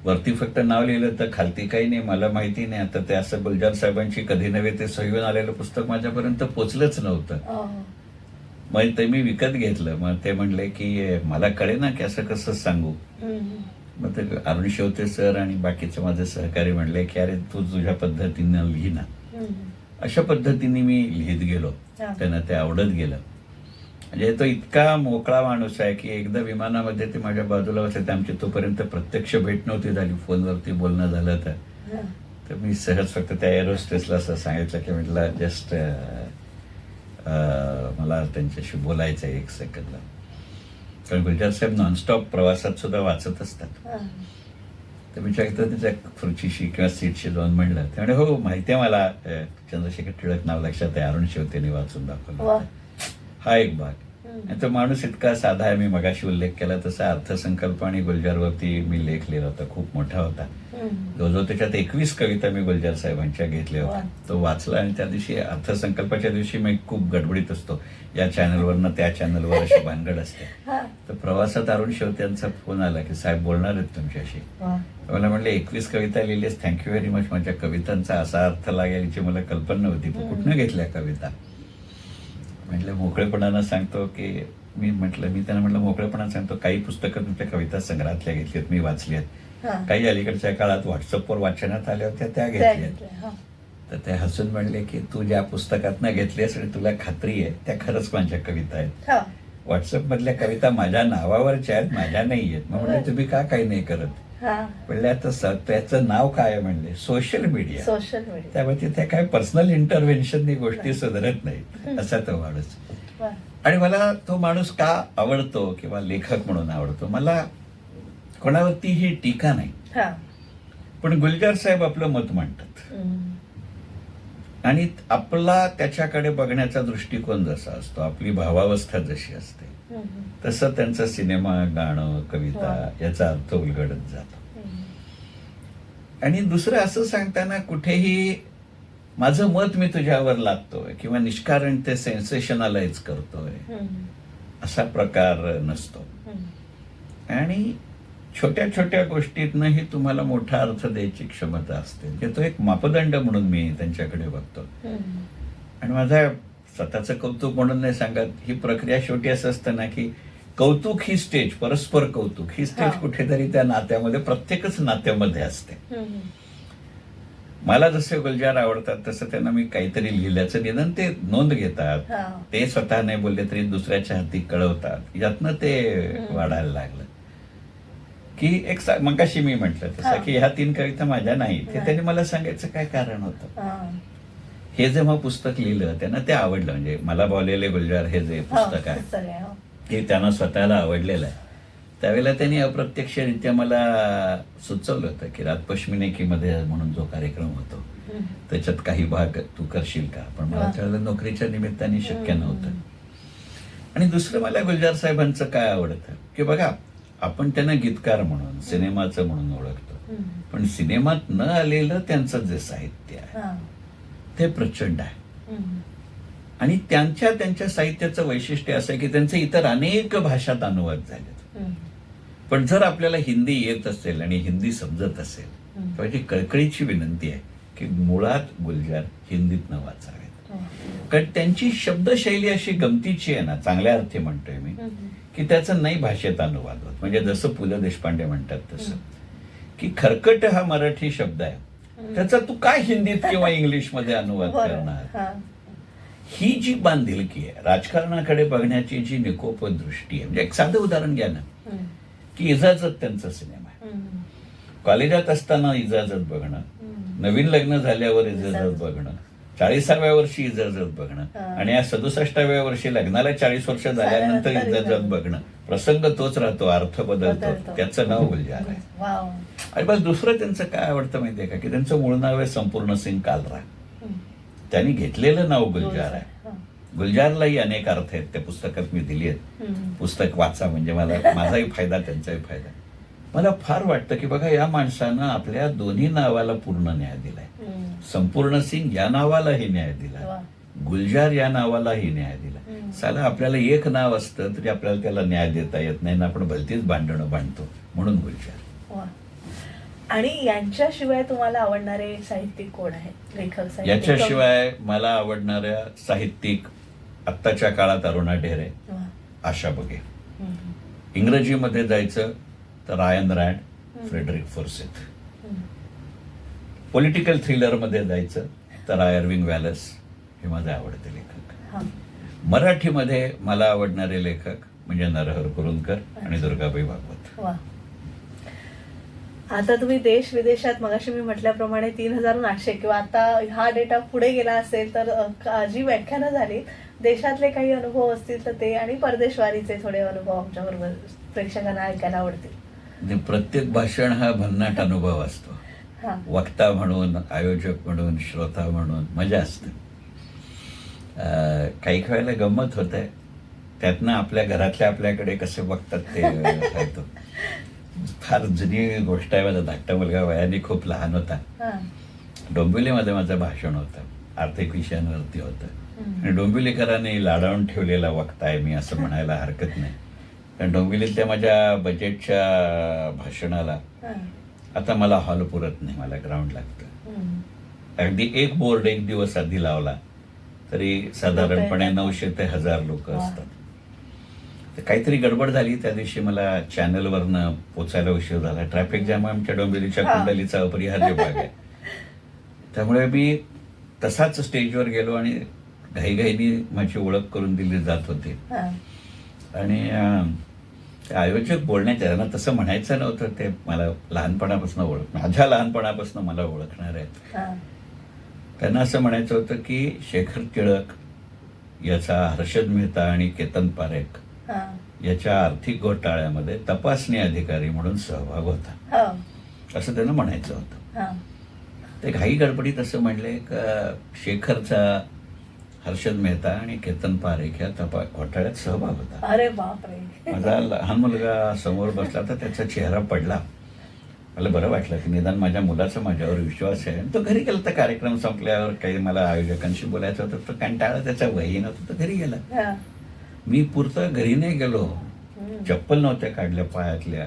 वरती फक्त नाव लिहिलं तर खालती काही नाही, मला माहिती नाही. आता ते असं गुलजार साहेबांची कधी नव्हे ते सही आलेलं पुस्तक माझ्यापर्यंत पोचलंच नव्हतं. मग ते मी विकत घेतलं. मग ते म्हणले की मला कळे ना की असं कसं सांगू. मग ते अरुण शेवते सर आणि बाकीचे माझे सहकारी म्हणले की अरे तू तुझ्या पद्धतीनं लिही ना. अशा पद्धतीने मी लिहित गेलो. त्यांना ते आवडत गेलं. म्हणजे तो इतका मोकळा माणूस आहे की एकदा विमानामध्ये ते माझ्या बाजूला बसले. आमची तोपर्यंत प्रत्यक्ष भेट नव्हती झाली, फोनवरती बोलणं झालं. तर मी सहज फक्त त्या एअरोस्टेसला असं सांगितलं की म्हटलं जस्ट मला त्यांच्याशी बोलायचं आहे 1 सेकंदला. कारण गुलजार साहेब नॉनस्टॉप प्रवासात सुद्धा वाचत असतात. तर मी त्याच्या खुर्चीशी किंवा सीटशी जाऊन म्हणलं. त्यामुळे हो माहिती आहे मला, चंद्रशेखर टिळक नाव लक्षात आहे, अरुण शेवतेने वाचून दाखवलं. हा एक भाग. आणि तो माणूस इतका साधा आहे. मी मगाशी उल्लेख केला तसा अर्थसंकल्प आणि गुलजारवरती मी लेख लिहिला होता, खूप मोठा होता. जवळजवळ त्याच्यात 21 कविता मी गुलजार साहेबांच्या घेतल्या होत्या. तो वाचला. आणि त्या दिवशी अर्थसंकल्पाच्या दिवशी मी खूप गडबडीत असतो, या चॅनलवरनं त्या चॅनलवर अशी भानगड असते. तर प्रवासात अरुण शेवते यांचा फोन आला की साहेब बोलणार आहेत तुमच्याशी. मला म्हणले 21 कविता लिहिलीस, थँक्यू व्हेरी मच. माझ्या कवितांचा असा अर्थ लागेल याची मला कल्पना नव्हती. कुठनं घेतल्या कविता? म्हटलं मोकळेपणानं सांगतो की मी त्यांना म्हटलं मोकळेपणानं सांगतो, काही पुस्तकं तुमच्या कविता संग्रहातल्या घेतलीत, मी वाचली आहेत. काही अलीकडच्या काळात व्हॉट्सअपवर वाचण्यात आल्या होत्या, त्या घेतल्या. तर ते हसून म्हणले की तू ज्या पुस्तकातनं घेतलीस आणि तुला खात्री आहे त्या खरंच माझ्या कविता आहेत. व्हॉट्सअप मधल्या कविता माझ्या नावावरच्या आहेत, माझ्या नाही आहेत. मग म्हणले तुम्ही का काही नाही करत? म्हणले आता त्याचं नाव काय म्हणले? Social media. त्यामुळे तिथे काय पर्सनल इंटरव्हेन्शन गोष्टी सुधारत नाहीत. असा तो माणूस. आणि मला तो माणूस का आवडतो किंवा लेखक म्हणून आवडतो, मला कोणावरती ही टीका नाही, पण गुलजार साहेब आपलं मत मांडतात आणि आपला त्याच्याकडे बघण्याचा दृष्टिकोन जसा असतो, आपली भावावस्था जशी असते, तसं त्यांचा सिनेमा, गाणं, कविता याचा अर्थ उलगडत जातो. आणि दुसरं असं सांगताना कुठेही माझं मत मी तुझ्यावर लादतोय किंवा निष्कारण ते सेन्सेशनलाइज करतोय असा प्रकार नसतो. आणि छोट्या छोट्या गोष्टीतनंही तुम्हाला मोठा अर्थ द्यायची क्षमता असते. तो एक मापदंड म्हणून मी त्यांच्याकडे बघतो. आणि माझा स्वतःचं कौतुक म्हणून नाही सांगत, ही प्रक्रिया शेवटी असं असतं ना की कौतुक ही स्टेज, परस्पर कौतुक ही स्टेज कुठेतरी त्या नात्यामध्ये, प्रत्येकच नात्यामध्ये असते. मला जसे गुलजार आवडतात तसं त्यांना मी काहीतरी लिहिल्याचं निदान ते नोंद घेतात. ते स्वतः नाही बोलले तरी दुसऱ्याच्या हाती कळवतात. यातनं ते वाढायला लागलं की एक मगाशी मी म्हटलं तसं की ह्या 3 कविता माझ्या नाहीत. हे त्यांनी मला सांगायचं काय कारण होतं. हे जेव्हा पुस्तक लिहिलं त्यांना ते आवडलं. म्हणजे मला बोललेले गुलजार हे जे पुस्तक आहे हे त्यांना स्वतःला आवडलेलं आहे. त्यावेळेला त्यांनी अप्रत्यक्षरित्या मला सुचवलं होतं की रात पश्मिनेकीमध्ये म्हणून जो कार्यक्रम होतो त्याच्यात काही भाग तू करशील का, पण मला त्यावेळेला नोकरीच्या निमित्ताने शक्य नव्हतं. आणि दुसरं मला गुलजार साहेबांचं काय आवडतं की बघा, आपण त्यांना गीतकार म्हणून, सिनेमाचं म्हणून ओळखतो, पण सिनेमात न आलेलं त्यांचं जे साहित्य आहे ते प्रचंड आहे. आणि त्यांच्या साहित्याचं वैशिष्ट्य असं आहे की त्यांचे इतर अनेक भाषात अनुवाद झालेत. पण जर आपल्याला हिंदी येत असेल आणि हिंदी समजत असेल तर माझी कळकळीची विनंती आहे की मुळात गुलजार हिंदीतनं वाचावेत. कारण त्यांची शब्दशैली अशी गमतीची आहे ना, चांगल्या अर्थी म्हणतोय मी, की त्याचं नाही भाषेत अनुवाद होत. म्हणजे जसं पु ल देशपांडे म्हणतात तसं की खरकट हा मराठी शब्द आहे, त्याचा तू काय हिंदीत किंवा इंग्लिशमध्ये अनुवाद करणार. ही जी बांधिलकी आहे, राजकारणाकडे बघण्याची जी निकोप दृष्टी आहे. म्हणजे एक साधं उदाहरण घ्या ना की इजाजत त्यांचा सिनेमा आहे. कॉलेजात असताना इजाजत बघणं, नवीन लग्न झाल्यावर इजाजत बघणं, 40व्या वर्षी इजाजत बघणं आणि या 67व्या वर्षी लग्नाला 40 वर्ष झाल्यानंतर इजाजत बघणं, प्रसंग तोच राहतो, अर्थ बदलतो. त्याचं नाव गुलजार आहे. आणि बस दुसरं त्यांचं काय आवडतं माहितीये का की त्यांचं मूळ नाव आहे संपूर्ण सिंग कालरा. त्यांनी घेतलेलं नाव गुलजार आहे. गुलजारलाही अनेक अर्थ आहेत, त्या पुस्तकात मी दिली आहेत. पुस्तक वाचा, म्हणजे माझाही फायदा त्यांचाही फायदा. मला फार वाटतं की बघा, या माणसानं आपल्या दोन्ही नावाला पूर्ण न्याय दिलाय. संपूर्ण सिंग या नावालाही न्याय दिला, गुलजार या नावालाही न्याय दिला. साला आपल्याला एक नाव असतं तरी आपल्याला त्याला न्याय देता येत नाही ना, आपण भलतीच भांडणं बांधतो. म्हणून गुलजार. आणि यांच्याशिवाय तुम्हाला आवडणारे साहित्यिक कोण आहेत, लेखक? याच्याशिवाय मला आवडणाऱ्या साहित्यिक आत्ताच्या काळात अरुणा ढेरे, आशा बगे. इंग्रजीमध्ये जायचं तर आयन रँड, फ्रेडरिक फोर्सिथ. पॉलिटिकल थ्रिलर मध्ये जायचं तर आयर्विंग वॅलस, हे माझे आवडते लेखक. मराठीमध्ये मला आवडणारे लेखक म्हणजे नरहर कुरुंदकर आणि दुर्गाबाई भागवत. आता तुम्ही देश विदेशात, मगाशी मी म्हटल्याप्रमाणे 3800 किंवा आता हा डेटा पुढे गेला असेल तर जी व्याख्यानं झाली, देशातले काही अनुभव असतील तर ते, आणि परदेशवारीचे थोडे अनुभव आमच्याबरोबर प्रेक्षकांना ऐकायला आवडतील. प्रत्येक भाषण हा भन्नाट अनुभव असतो. वक्ता म्हणून, आयोजक म्हणून, श्रोता म्हणून मजा असते. काही वेळेला गंमत होत आहे, त्यातनं आपल्या घरातल्या आपल्याकडे कसे बघतात ते ऐकतो. फार जुनी गोष्ट आहे. माझा धाकटा मुलगा वयाने खूप लहान होता. डोंबिवलीमध्ये माझं भाषण होतं, आर्थिक विषयांवरती होतं. आणि डोंबिवलीकरांनी लाडावून ठेवलेला वक्ता आहे मी, असं म्हणायला हरकत नाही. कारण डोंबिवलीतल्या माझ्या बजेटच्या भाषणाला आता मला हॉल पुरत नाही, मला ग्राउंड लागतं. अगदी एक बोर्ड एक दिवस आधी लावला तरी साधारणपणे 900 ते 1000 लोक असतात. तर काहीतरी गडबड झाली त्या दिवशी, मला चॅनलवरनं पोचायला उशीर झाला. ट्रॅफिक जॅम आमच्या डोंबिवलीच्या कुंडलीचा अपरिहार्य भाग आहे. त्यामुळे मी तसाच स्टेजवर गेलो आणि घाईघाईनी माझी ओळख करून दिली जात होती. आणि आयोजक बोलण्याच्या त्यांना तसं म्हणायचं नव्हतं, ते मला लहानपणापासून माझ्या लहानपणापासून मला ओळखणार आहेत. त्यांना असं म्हणायचं होतं की शेखर टिळक याचा हर्षद मेहता आणि केतन पारेख याच्या आर्थिक घोटाळ्यामध्ये तपासणी अधिकारी म्हणून सहभाग होता, असं त्यांना म्हणायचं होतं. ते घाई गडबडीत असं म्हणले का शेखरचा हर्षद मेहता आणि केतन पारेख या घोटाळ्यात सहभाग होता. अरे बापरे. माझा लहान मुलगा समोर बसला तर त्याचा चेहरा पडला. मला बरं वाटलं की निदान माझ्या मुलाचा माझ्यावर विश्वास आहे. तो घरी गेला. तर कार्यक्रम संपल्यावर काही मला आयोजकांशी बोलायचं होतं, तो कंटाळा त्याचा वही नव्हतं, तो घरी गेला. मी पुरतं घरी नाही गेलो, चप्पल नव्हत्या काढल्या पायातल्या.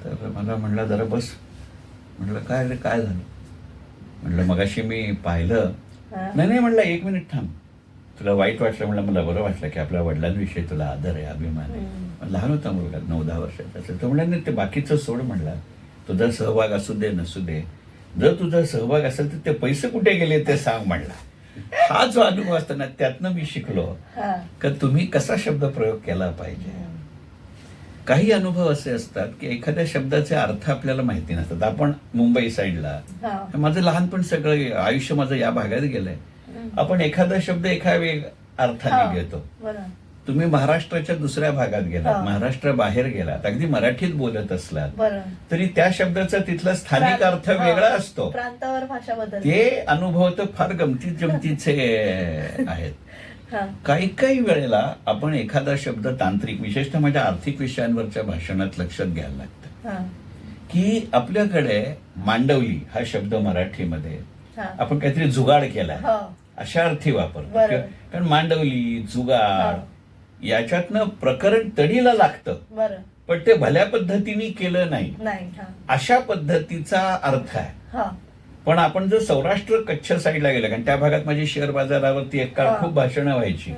तर मला म्हणला जरा बस. म्हटलं काय रे काय झालं? म्हटलं मगाशी मी पाहिलं. नाही म्हणलं 1 मिनिट थांब, तुला वाईट वाटलं? म्हणलं मला बरं वाटलं की आपल्या वडिलांविषयी तुला आदर आहे, अभिमान आहे. लहान होता मुलगा, 9-10 वर्षाचा असेल. तो म्हणला नाही ते बाकीचं सोड, म्हणला तुझा सहभाग असू दे नसू दे, जर तुझा सहभाग असेल तर ते पैसे कुठे गेले ते सांग म्हणला. हा जो अनुभव असताना त्यातनं मी शिकलो का तुम्ही कसा शब्द प्रयोग केला पाहिजे. काही अनुभव असे असतात की एखाद्या शब्दाचे अर्थ आपल्याला माहिती नसतात. आपण मुंबई साईडला, माझं लहानपण सगळं आयुष्य माझं या भागात गेलंय. आपण एखादा शब्द एका अर्थाने घेतो. तुम्ही महाराष्ट्राच्या दुसऱ्या भागात गेलात, महाराष्ट्र बाहेर गेलात, अगदी मराठीत बोलत असलात तरी त्या शब्दाचा तिथला स्थानिक अर्थ वेगळा असतो. प्रांतावर भाषा बदल. ते अनुभव तर फार गमतीचे आहेत. काही वेळेला आपण एखादा शब्द तांत्रिक, विशेषतः माझ्या आर्थिक विषयांवरच्या भाषणात लक्षात घ्यायला लागतं की आपल्याकडे मांडवली हा शब्द मराठीमध्ये आपण काहीतरी जुगाड केलाय अशा अर्थी वापरतो. कारण मांडवली, जुगाड याच्यातनं प्रकरण तडीला लागतं, पण ते भल्या पद्धतीने केलं नाही अशा पद्धतीचा अर्थ आहे. पण आपण जर सौराष्ट्र कच्छ साईडला गेलं, कारण त्या भागात माझी शेअर बाजारावरती एक काळ खूप भाषणं व्हायची,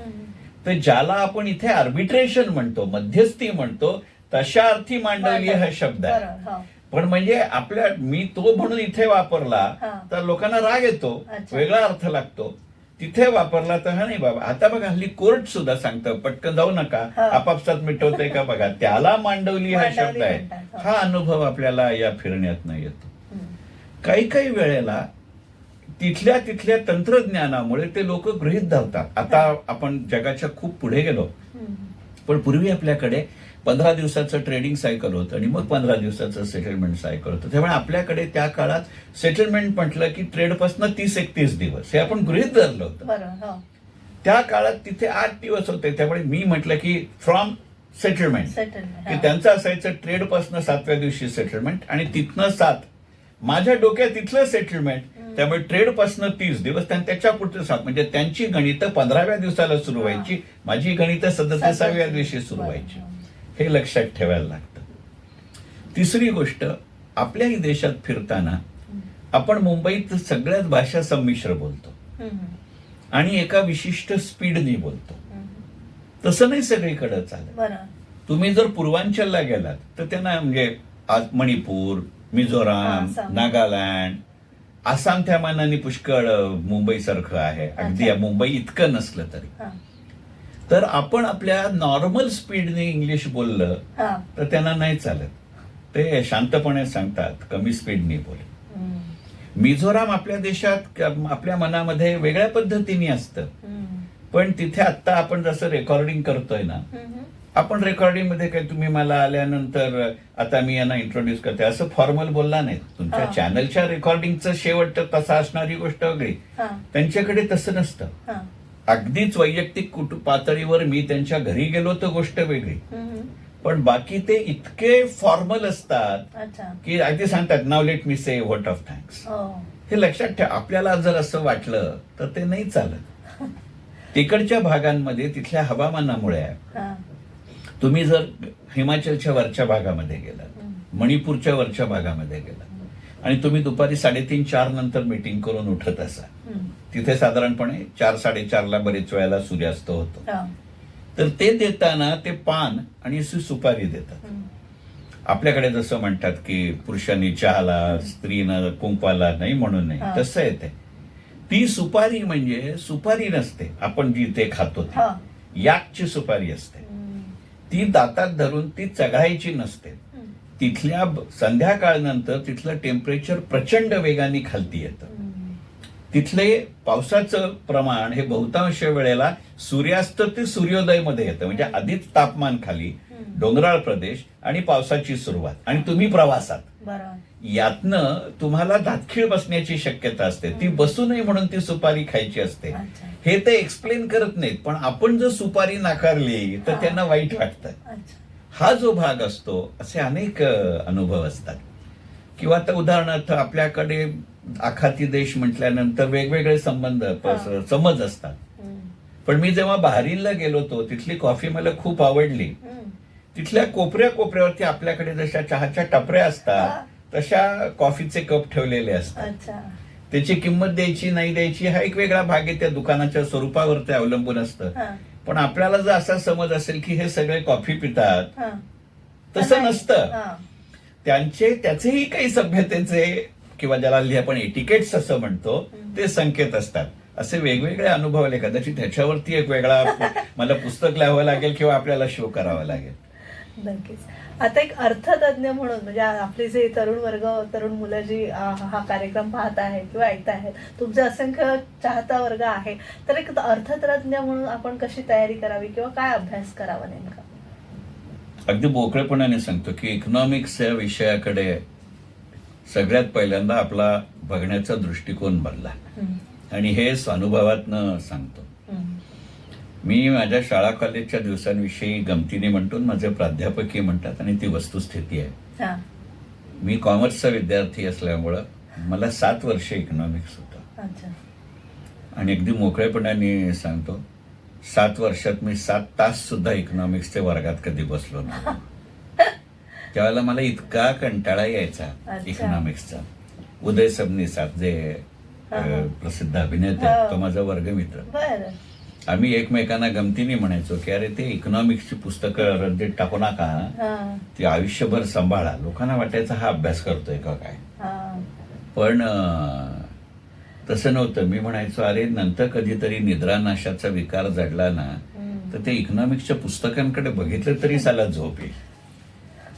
तर ज्याला आपण इथे आर्बिट्रेशन म्हणतो, मध्यस्थी म्हणतो, तशा अर्थी मांडवली हा शब्द आहे. पण म्हणजे आपल्या मी तो म्हणून इथे वापरला तर लोकांना राग येतो, वेगळा अर्थ लागतो. तिथे वापरला तर हा नाही बाबा. आता बघा हल्ली कोर्ट सुद्धा सांगतं पटकन जाऊ नका, आपापसात मिटवतंय का बघा, त्याला मांडवली हा शब्द आहे. हा अनुभव आपल्याला या फिरण्यातनं येतो. काही वेळेला तिथल्या तंत्रज्ञानामुळे ते लोक गृहीत धरतात. आता आपण जगाच्या खूप पुढे गेलो, पण पूर्वी आपल्याकडे 15 दिवसाचं ट्रेडिंग सायकल होतं आणि मग 15 दिवसाचं सेटलमेंट सायकल होतं. त्यामुळे आपल्याकडे त्या काळात सेटलमेंट म्हटलं की ट्रेडपासून 30-31 दिवस हे आपण गृहीत धरलं होतं. त्या काळात तिथे 8 दिवस होते. त्यामुळे मी म्हटलं की फ्रॉम सेटलमेंट, की त्यांचं असायचं ट्रेडपासून 7व्या दिवशी सेटलमेंट आणि तिथनं 7. माझ्या डोक्यात तिथलं सेटलमेंट, त्यामुळे ट्रेडपासून 30 दिवस, त्याच्या पुढचं 7. म्हणजे त्यांची गणितं 15व्या दिवसाला सुरू व्हायची, माझी गणितं 37व्या दिवशी सुरू व्हायची. हे लक्षात ठेवायला लागतं. तिसरी गोष्ट, आपल्याही देशात फिरताना आपण मुंबईत सगळ्याच भाषा संमिश्र बोलतो आणि एका विशिष्ट स्पीडनी बोलतो. तसं नाही सगळीकडे चालत. तुम्ही जर पूर्वांचलला गेलात तर त्यांना म्हणजे आज मणिपूर, मिझोराम, नागालँड, आसाम त्या मानाने पुष्कळ मुंबई सारखं आहे. अगदी मुंबई इतकं नसलं तरी. तर आपण आपल्या नॉर्मल स्पीडने इंग्लिश बोललं तर त्यांना नाही चालत. ते शांतपणे सांगतात कमी स्पीडने बोल. मिझोराम आपल्या देशात आपल्या मनामध्ये वेगळ्या पद्धतीने असतं, पण तिथे आता आपण जसं रेकॉर्डिंग करतोय ना, आपण रेकॉर्डिंग मध्ये काय तुम्ही मला आल्यानंतर आता मी यांना इंट्रोड्यूस करते असं फॉर्मल बोलला नाही. तुमच्या चॅनलच्या रेकॉर्डिंगचं शेवट तसा असणारी गोष्ट वेगळी, त्यांच्याकडे तसं नसतं. अगदीच वैयक्तिक पातळीवर मी त्यांच्या घरी गेलो तर गोष्ट वेगळी, पण बाकी ते इतके फॉर्मल असतात की अगदी सांगतात now let me say what of thanks. हे लक्षात ठेवा. आपल्याला जर असं वाटलं तर ते नाही चालत. तिकडच्या भागांमध्ये तिथल्या हवामानामुळे तुम्ही जर हिमाचलच्या वरच्या भागामध्ये गेलात, मणिपूरच्या वरच्या भागामध्ये गेला आणि तुम्ही दुपारी 3:30-4 नंतर मीटिंग करून उठत असा. तिथे साधारणपणे 4-4:30ला बरेच वेळेला सूर्यास्त होतो. तर ते देताना ते पान आणि अशी सुपारी देतात. आपल्याकडे जसं म्हणतात की पुरुषांनी चहाला, स्त्रीनं कुंकवाला नाही म्हणून नाही, तसं आहे ते. ती सुपारी म्हणजे सुपारी नसते आपण जी ते खातो ती याकची सुपारी असते. ती दातात धरून ती चघळायची नसते. तिथल्या संध्याकाळनंतर तिथलं टेम्परेचर प्रचंड वेगाने खालती येतं. तिथले पावसाचं प्रमाण हे बहुतांश वेळेला सूर्यास्त ते सूर्योदय मध्ये येतं. म्हणजे आधीच तापमान खाली, डोंगराळ प्रदेश आणि पावसाची सुरुवात आणि तुम्ही प्रवासात, यातनं तुम्हाला दातखीळ बसण्याची शक्यता असते. ती बसू नये म्हणून ती सुपारी खायची असते. हे ते एक्सप्लेन करत नाहीत, पण आपण जर सुपारी नाकारली तर त्यांना वाईट वाटतं. हा जो भाग असतो, असे अनेक अनुभव असतात. किंवा आता उदाहरणार्थ आपल्याकडे आखाती देश म्हटल्यानंतर वेगवेगळे संबंध समज असतात. पण मी जेव्हा बहारीनला गेलो होतो तिथली कॉफी मला खूप आवडली. तिथल्या कोपऱ्या कोपऱ्यावरती आपल्याकडे जशा चहाच्या टपऱ्या असतात तशा कॉफीचे कप ठेवलेले असतात. त्याची किंमत द्यायची नाही द्यायची हा एक वेगळा भाग आहे, त्या दुकानाच्या स्वरूपावर ते अवलंबून असतं. पण आपल्याला जर असा समज असेल की हे सगळे कॉफी पितात, तसं नसतं. त्याचेही काही सभ्यतेचे किंवा ज्याला आपण एटिकेट्स असं म्हणतो ते संकेत असतात. असे वेगवेगळे अनुभव आले. कदाचित त्याच्यावरती एक वेगळा मला पुस्तक लिहावं लागेल किंवा आपल्याला शो करावा लागेल. नक्कीच. आता एक अर्थतज्ञ म्हणून, म्हणजे आपले जे तरुण वर्ग, तरुण मुलं जी हा कार्यक्रम पाहत आहेत किंवा ऐकत आहेत, तुमचा असंख्य चाहता वर्ग आहे, तर एक अर्थतज्ञ म्हणून आपण कशी तयारी करावी किंवा काय अभ्यास करावा नेमका? अगदी मोकळेपणाने सांगतो की इकॉनॉमिक्स या विषयाकडे सगळ्यात पहिल्यांदा आपला बघण्याचा दृष्टिकोन बदला. आणि हे अनुभवातनं सांगतो. मी माझ्या शाळा कॉलेजच्या दिवसांविषयी गमतीने म्हणतो, माझे प्राध्यापकही म्हणतात आणि ती वस्तुस्थिती आहे. मी कॉमर्सचा विद्यार्थी असल्यामुळं मला 7 वर्ष इकॉनॉमिक्स होतं. आणि अगदी मोकळेपणाने सांगतो, 7 वर्षात मी 7 तास सुद्धा इकॉनॉमिक्सच्या वर्गात कधी बसलो नाही. त्यावेळेला मला इतका कंटाळा यायचा इकॉनॉमिक्सचा. उदय सबनीस जे प्रसिद्ध अभिनेते, तो माझा वर्गमित्र. आम्ही एकमेकांना गमतीने म्हणायचो की अरे ते इकॉनॉमिक्सची पुस्तकं रद्दीत टाकू नका, ती आयुष्यभर सांभाळा. लोकांना वाटायचं हा अभ्यास करतोय का काय. पण तसं नव्हतं. मी म्हणायचो अरे नंतर कधीतरी निद्रानाशाचा विकार जडला ना तर ते इकॉनॉमिक्सच्या पुस्तकांकडे बघितलं तरी साला झोप येईल.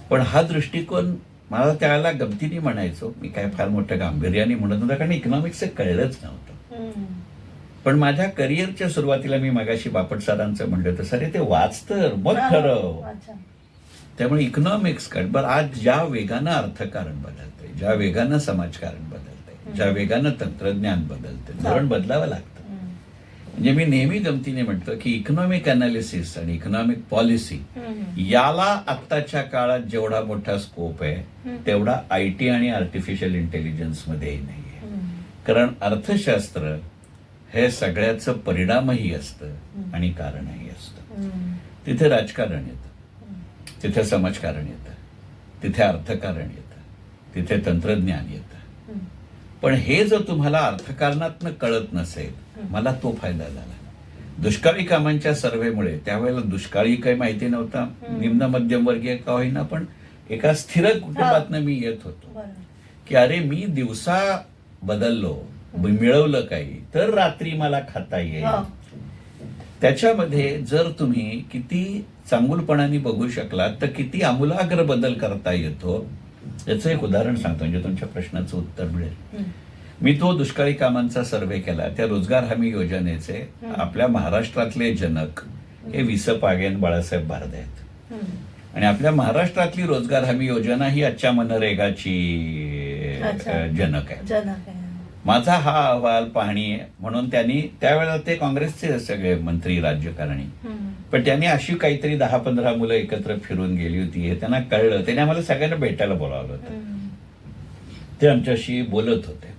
पण हा दृष्टिकोन मला त्यावेळेला गमतीने म्हणायचो. मी काय फार मोठ्या गांभीर्याने म्हणत नव्हतं, कारण इकॉनॉमिक्सचं कळलंच नव्हतं. पण माझ्या करिअरच्या सुरुवातीला मी मगाशी बापट सरांचं म्हणलं तर सर ते वाच तर मग ठरव. त्यामुळे इकॉनॉमिक्स बरं आज ज्या वेगानं अर्थकारण बदलतंय, ज्या वेगानं समाजकारण बदलतंय, ज्या वेगानं तंत्रज्ञान बदलतंय, धोरण बदलावं लागतं. म्हणजे मी नेहमी गमतीने म्हणतो की इकॉनॉमिक अनालिसिस आणि इकॉनॉमिक पॉलिसी याला आत्ताच्या काळात जेवढा मोठा स्कोप आहे तेवढा IT आणि आर्टिफिशियल इंटेलिजन्स मध्येही नाहीये. कारण अर्थशास्त्र हे सगळ्याचं परिणामही असतं आणि कारणही असतं. तिथे राजकारण येतं, तिथे समाजकारण येतं, तिथे अर्थकारण येतं, तिथे तंत्रज्ञान येतं. पण हे जर तुम्हाला अर्थकारणातनं कळत नसेल, मला तो फायदा झाला. दुष्काळी कामांच्या सर्व्हेमुळे त्यावेळेला दुष्काळी काही माहिती नव्हता, निम्न मध्यमवर्गीय का होईना, पण एका स्थिर कुटुंबातनं मी येत होतो की अरे मी दिवसा बदललो, मिळवलं काही तर रात्री मला खाता येईल. त्याच्यामध्ये जर तुम्ही किती चांगुलपणाने बघू शकलात तर किती आमूलाग्र बदल करता येतो याचं एक उदाहरण सांगतो, म्हणजे तुमच्या प्रश्नाचं उत्तर मिळेल. मी तो दुष्काळी कामांचा सर्व्हे केला. त्या रोजगार हमी योजनेचे आपल्या महाराष्ट्रातले जनक हे वि.स. पागे आणि बाळासाहेब बारदे आहेत. आणि आपल्या महाराष्ट्रातली रोजगार हमी योजना ही आजच्या मनरेगाची जनक आहे. माझा हा अहवाल पाहणी म्हणून त्यांनी त्यावेळेला ते काँग्रेसचे सगळे मंत्री राज्यकारणी, पण त्यांनी अशी काहीतरी 10-15 मुलं एकत्र फिरून गेली होती हे त्यांना कळलं. त्याने आम्हाला सगळ्यांना भेटायला बोलावलं होतं. ते आमच्याशी बोलत होते.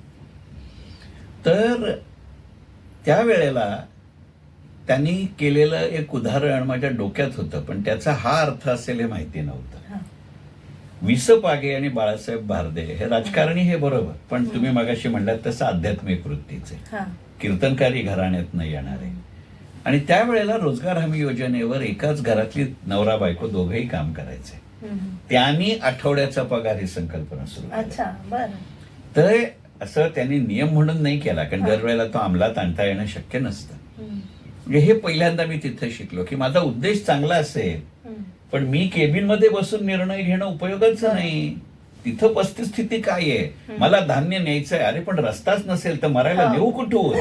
तर त्यावेळेला त्यांनी केलेलं एक उदाहरण माझ्या डोक्यात होतं, पण त्याचा हा अर्थ असेल हे माहिती नव्हतं. विस पागे आणि बाळासाहेब भारदे हे राजकारणी हे बरोबर, पण तुम्ही मगाशी म्हणलात तसं आध्यात्मिक वृत्तीचे हा. कीर्तनकारी घराण्यात नाही येणारे. आणि त्यावेळेला रोजगार हमी योजनेवर एकाच घरातली नवरा बायको दोघंही काम करायचे. त्यांनी आठवड्याचा पगार ही संकल्पना सुरू केली. अच्छा, बरं. तर असं त्यांनी नियम म्हणून नाही केला, कारण दरवेळेला तो अंमलात आणता येणं शक्य नसतं. म्हणजे हे पहिल्यांदा मी तिथं शिकलो की माझा उद्देश चांगला असेल, पण मी केबिन मध्ये बसून निर्णय घेणं उपयोगाचं नाही. तिथं वस्तुस्थिती काय आहे, मला धान्य न्यायचंय, अरे पण रस्ताच नसेल तर मरायला नेऊ कुठून,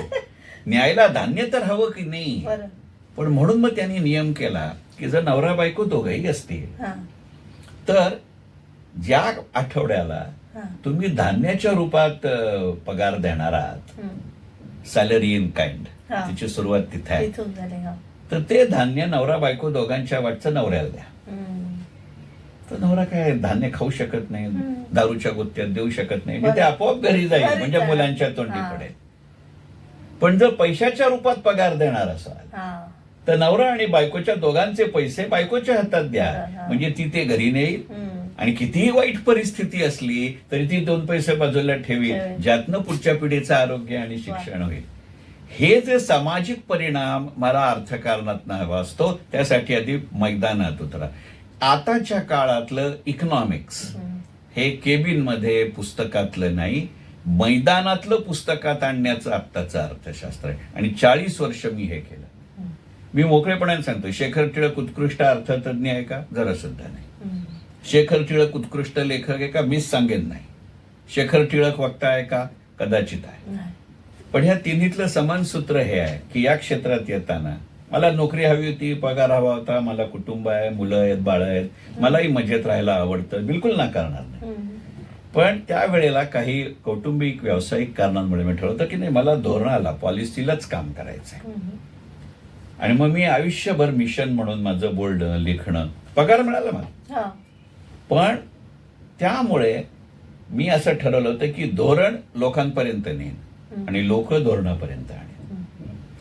न्यायला धान्य तर हवं की नाही. पण म्हणून मग त्यांनी नियम केला की जर नवरा बायको दोघंही असतील तर ज्या आठवड्याला तुम्ही धान्याच्या रूपात पगार देणार आहात, सॅलरी इन काइंड, तिची सुरुवात तिथे आहे, तर ते धान्य नवरा बायको दोघांच्या वाटचं नवऱ्याला द्या. तर नवरा काय धान्य खाऊ शकत नाही, दारूच्या गुत्त्यात देऊ शकत नाही, म्हणजे ते आपोआप घरी जाईल, म्हणजे मुलांच्या तोंडी पडेल. पण जर पैशाच्या रूपात पगार देणार असाल तर नवरा आणि बायकोच्या दोघांचे पैसे बायकोच्या हातात द्या, म्हणजे ती ते घरी नेईल आणि कितीही वाईट परिस्थिती असली तरी ती 2 पैसे बाजूला ठेवी, ज्यातनं पुढच्या पिढीचं आरोग्य आणि शिक्षण होईल. हे जे सामाजिक परिणाम मला अर्थकारणात हवा असतो, त्यासाठी आधी मैदानात उतरा. आताच्या काळातलं इकॉनॉमिक्स हे केबिन मध्ये पुस्तकातलं नाही, मैदानातलं पुस्तकात आणण्याचं आत्ताचं अर्थशास्त्र आहे. आणि 40 वर्ष मी हे केलं. मी मोकळेपणाने सांगतो, शेखर टिळक उत्कृष्ट अर्थतज्ञ आहे का? जरा सुद्धा नाही. शेखर टिळक उत्कृष्ट लेखक आहे का? मीच सांगेन नाही. शेखर टिळक वक्ता आहे का? कदाचित आहे. पण ह्या तिन्हीतलं समान सूत्र हे आहे की या क्षेत्रात येताना मला नोकरी हवी होती, पगार हवा होता, मला कुटुंब आहे, मुलं आहेत, बाळ आहेत, मलाही मजेत राहायला आवडतं, बिलकुल नाकारणार नाही. पण त्यावेळेला काही कौटुंबिक व्यावसायिक कारणांमुळे मी ठरवलं की नाही, मला धोरणाला पॉलिसीलाच काम करायचंय. आणि मग मी आयुष्यभर मिशन म्हणून माझं बोल्ड लिखणं, पगार मिळाला मला, पण त्यामुळे मी असं ठरवलं होतं की धोरण लोकांपर्यंत नेईन आणि लोक धोरणापर्यंत आणेन.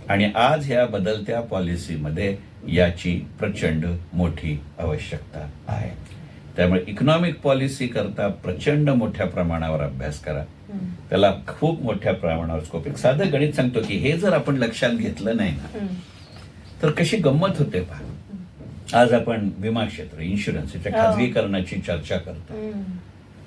आणि आज ह्या बदलत्या पॉलिसीमध्ये याची प्रचंड मोठी आवश्यकता आहे. त्यामुळे इकॉनॉमिक पॉलिसी करता प्रचंड मोठ्या प्रमाणावर अभ्यास करा, त्याला खूप मोठ्या प्रमाणावर स्कोप. एक साधं गणित सांगतो की हे जर आपण लक्षात घेतलं नाही ना तर कशी गंमत होते पहा. आज आपण विमा क्षेत्र, इन्शुरन्स याच्या खाजगीकरणाची चर्चा करतो.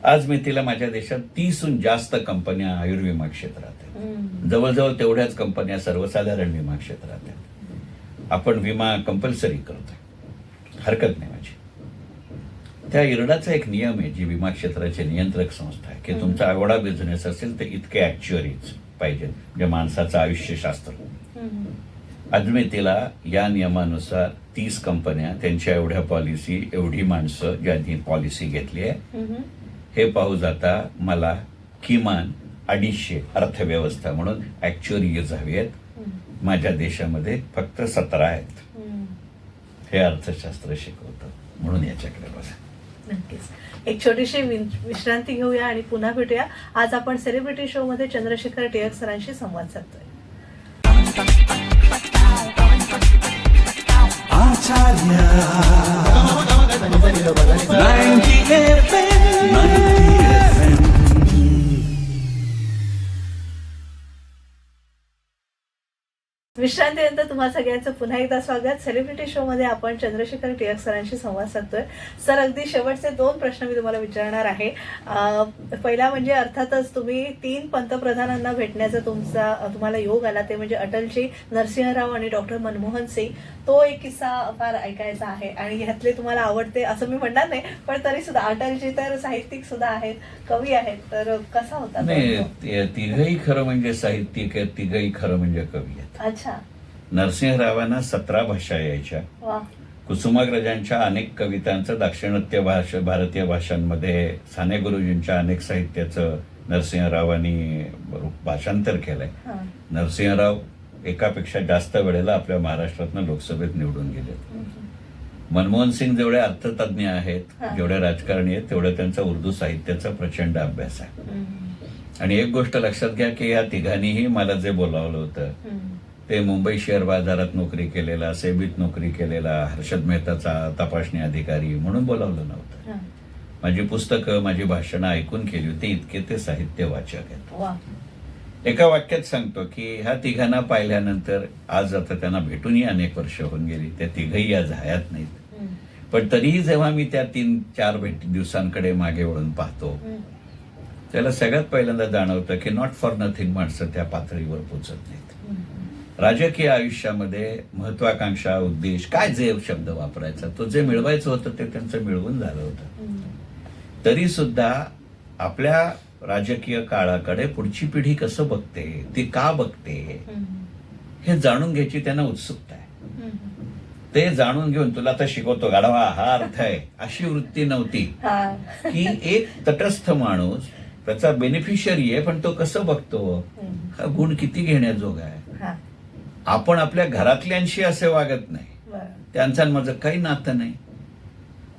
आज मी तिला माझ्या देशात 30हून जास्त कंपन्या आयुर्विमा क्षेत्रात आहेत, जवळजवळ तेवढ्याच कंपन्या सर्वसाधारण विमा क्षेत्रात आहेत. आपण विमा कंपल्सरी करतोय, हरकत नाही माझी. त्या इरडाचा एक नियम आहे, जी विमा क्षेत्राची नियंत्रक संस्था आहे, की तुमचा एवढा बिझनेस असेल तर इतके ऍक्च्युअरीज पाहिजे, म्हणजे माणसाचं आयुष्यशास्त्र. अजमेतीला या नियमानुसार 30 कंपन्या, त्यांच्या एवढ्या पॉलिसी, एवढी माणसं ज्यांनी पॉलिसी घेतली आहे, हे पाहू जाता मला किमान 250 अर्थव्यवस्था म्हणून ऍक्च्युअरीज हवी आहेत. माझ्या देशामध्ये फक्त 17 आहेत. हे अर्थशास्त्र शिकवतं, म्हणून याच्याकडे बघा. नक्कीच एक छोटीशी विश्रांती घेऊया आणि पुन्हा भेटूया. आज आपण सेलिब्रिटी शो मध्ये चंद्रशेखर टिळक सरांशी संवाद साधतोय. विश्रांतीनंतर तुम्हा सगळ्यांचं पुन्हा एकदा स्वागत. सेलिब्रिटी शो मध्ये आपण चंद्रशेखर टिळक सरांशी संवाद साधतोय. सर, अगदी शेवटचे 2 प्रश्न मी तुम्हाला विचारणार आहे. पहिला म्हणजे अर्थातच तुम्ही 3 पंतप्रधानांना भेटण्याचा तुम्हाला योग आला, ते म्हणजे अटलजी, नरसिंहराव आणि डॉक्टर मनमोहन सिंग. तो एक किस्सा फार ऐकायचा आहे आणि ह्यातले तुम्हाला आवडते असं मी म्हणणार नाही, पण तरी सुद्धा अटलजी तर साहित्यिक सुद्धा आहेत, कवी आहेत, तर कसा होता? नाही, तिघही खरं म्हणजे साहित्यिक आहेत, तिघही खरं म्हणजे कवी आहेत. अच्छा. नरसिंहरावांना 17 भाषा यायच्या. कुसुमाग्रजांच्या अनेक कवितांचं दाक्षिणात्य भारतीय भाषांमध्ये, साने गुरुजींच्या अनेक साहित्याचं नरसिंहरावांनी भाषांतर केलंय. नरसिंहराव एकापेक्षा जास्त वेळेला आपल्या महाराष्ट्रातनं लोकसभेत निवडून गेले. मनमोहन सिंग जेवढे अर्थतज्ञ आहेत, जेवढे राजकारणी आहेत, तेवढे त्यांचा उर्दू साहित्याचा प्रचंड अभ्यास आहे. आणि एक गोष्ट लक्षात घ्या की या तिघांनीही मला जे बोलावलं होतं ते मुंबई शेअर बाजारात नोकरी केलेला, सेबीत नोकरी केलेला हर्षद मेहताचा तपासणी अधिकारी म्हणून बोलावलं नव्हतं. माझी पुस्तकं, माझी भाषणं ऐकून केली होती, इतके ते साहित्य वाचक आहेत. वा. एका वाक्यात सांगतो की ह्या तिघांना पाहिल्यानंतर आज आता त्यांना भेटूनही अनेक वर्ष होऊन गेली, त्या तिघही आज हयात नाहीत, पण तरीही जेव्हा मी त्या 3-4 दिवसांकडे मागे वळून पाहतो त्याला सगळ्यात पहिल्यांदा जाणवतं की नॉट फॉर नथिंग माणसं त्या पातळीवर पोचत नाहीत. राजकीय आयुष्यामध्ये महत्वाकांक्षा, उद्देश, काय जे शब्द वापरायचा, तो जे मिळवायचं होतं ते त्यांचं मिळवून झालं होतं. तरी सुद्धा आपल्या राजकीय काळाकडे पुढची पिढी कसं बघते, ती का बघते, हे जाणून घ्यायची त्यांना उत्सुकता आहे. ते जाणून घेऊन तुला तर शिकवतो गाढवा, हा अर्थ आहे, अशी वृत्ती नव्हती. की एक तटस्थ माणूस त्याचा बेनिफिशियरी आहे, पण तो कसं बघतो, हा गुण किती घेण्याजोगा आहे. आपण आपल्या घरातल्यांशी असे वागत नाही, त्यांचं आणि माझं काही नातं नाही.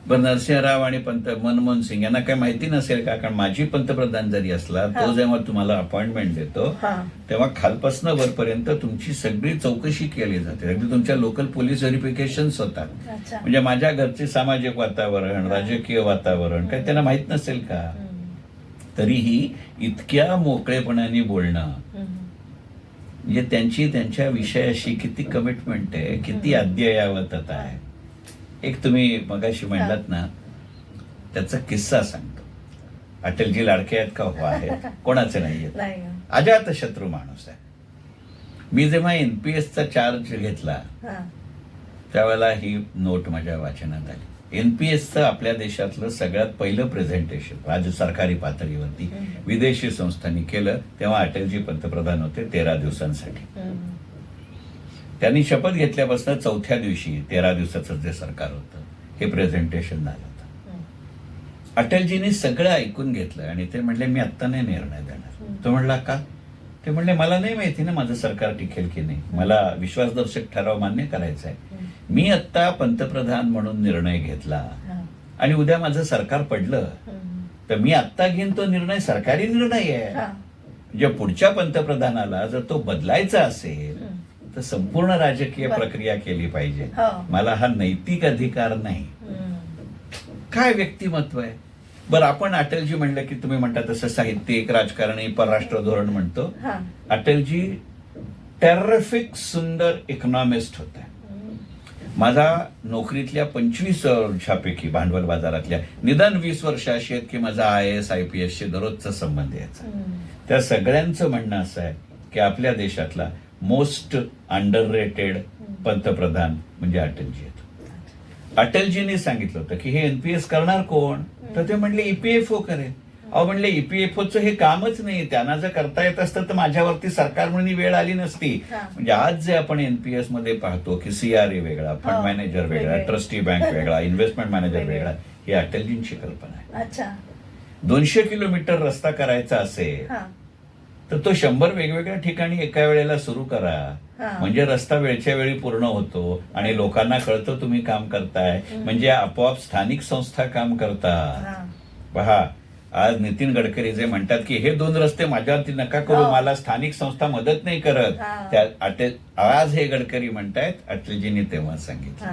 पण नरसिंहराव आणि मनमोहन सिंग यांना काही माहिती नसेल का, कारण माझी पंतप्रधान जरी असला, तो जेव्हा तुम्हाला अपॉइंटमेंट देतो तेव्हा खालपासून वरपर्यंत तुमची सगळी चौकशी केली जाते. अगदी तुमच्या लोकल पोलीस व्हेरिफिकेशन होतात. म्हणजे माझ्या घरचे सामाजिक वातावरण, राजकीय वातावरण काही त्यांना माहित नसेल का. तरीही इतक्या मोकळेपणाने बोलणं म्हणजे त्यांची त्यांच्या विषयाशी किती कमिटमेंट आहे, किती अद्ययावतता आहे. एक तुम्ही मगाशी म्हणलात ना, त्याचा किस्सा सांगतो. अटलजी लाडके आहेत का? हो आहेत. कोणाचे नाहीयेत. अजात शत्रू माणूस आहे. मी जेव्हा NPSचा चार्ज घेतला त्यावेळेला ही नोट माझ्या वाचनात आली. NPSचं आपल्या देशातलं सगळ्यात पहिलं प्रेझेंटेशन राज्य सरकारी पातळीवरती विदेशी संस्थांनी केलं. तेव्हा अटलजी पंतप्रधान होते 13 दिवसांसाठी. त्यांनी शपथ घेतल्यापासून 4थ्या दिवशी 13 दिवसाचं जे सरकार होतं हे प्रेझेंटेशन झालं होतं. अटलजींनी सगळं ऐकून घेतलं आणि ते म्हणले मी आत्ता नाही निर्णय देणार. तो म्हणला का? ते म्हणले मला नाही माहिती ना माझं सरकार टिकेल की नाही, मला विश्वासदर्शक ठराव मान्य करायचा आहे. मी आत्ता पंतप्रधान म्हणून निर्णय घेतला आणि उद्या माझं सरकार पडलं तर मी आत्ता घेईन तो निर्णय सरकारी निर्णय आहे. म्हणजे पुढच्या पंतप्रधानाला जर तो बदलायचा असेल तर संपूर्ण राजकीय प्रक्रिया केली पाहिजे. मला हा नैतिक अधिकार नाही. काय व्यक्तिमत्व आहे. बरं, आपण अटलजी म्हणलं की तुम्ही म्हणता तसं साहित्यिक, राजकारणी, परराष्ट्र धोरण म्हणतो. अटलजी टेरिफिक सुंदर इकॉनॉमिस्ट होते. माझा नोकरीतल्या 25 वर्षापैकी भांडवल बाजारातल्या निदान 20 वर्ष अशी आहेत की माझा IAS IPS शी दररोजचा संबंध यायचा. त्या सगळ्यांचं म्हणणं असं आहे की आपल्या देशातला मोस्ट अंडररेटेड पंतप्रधान म्हणजे अटलजी आहेत. अटलजींनी सांगितलं होतं की हे NPS करणार कोण, तर ते म्हणले EPFO करेल. अहो म्हणले EPFOचं हे कामच नाही, त्यांना जर करता येत असतं तर माझ्यावरती सरकार म्हणून वेळ आली नसती. म्हणजे आज जे आपण NPS मध्ये पाहतो की CRA वेगळा, फंड मॅनेजर वेगळा, ट्रस्टी बँक वेगळा, इन्व्हेस्टमेंट मॅनेजर वेगळा, ही अटलजींची कल्पना आहे. 200 किलोमीटर रस्ता करायचा असेल तर तो 100 वेगवेगळ्या ठिकाणी एका वेळेला सुरू करा, म्हणजे रस्ता वेळच्या वेळी पूर्ण होतो आणि लोकांना कळतं तुम्ही काम करताय, म्हणजे आपोआप स्थानिक संस्था काम करतात. पहा, आज नितीन गडकरी जे म्हणतात की हे 2 रस्ते माझ्यावरती नका करू, मला स्थानिक संस्था मदत नाही करत, आज हे गडकरी म्हणतायत अटलजींनी तेव्हा सांगितलं.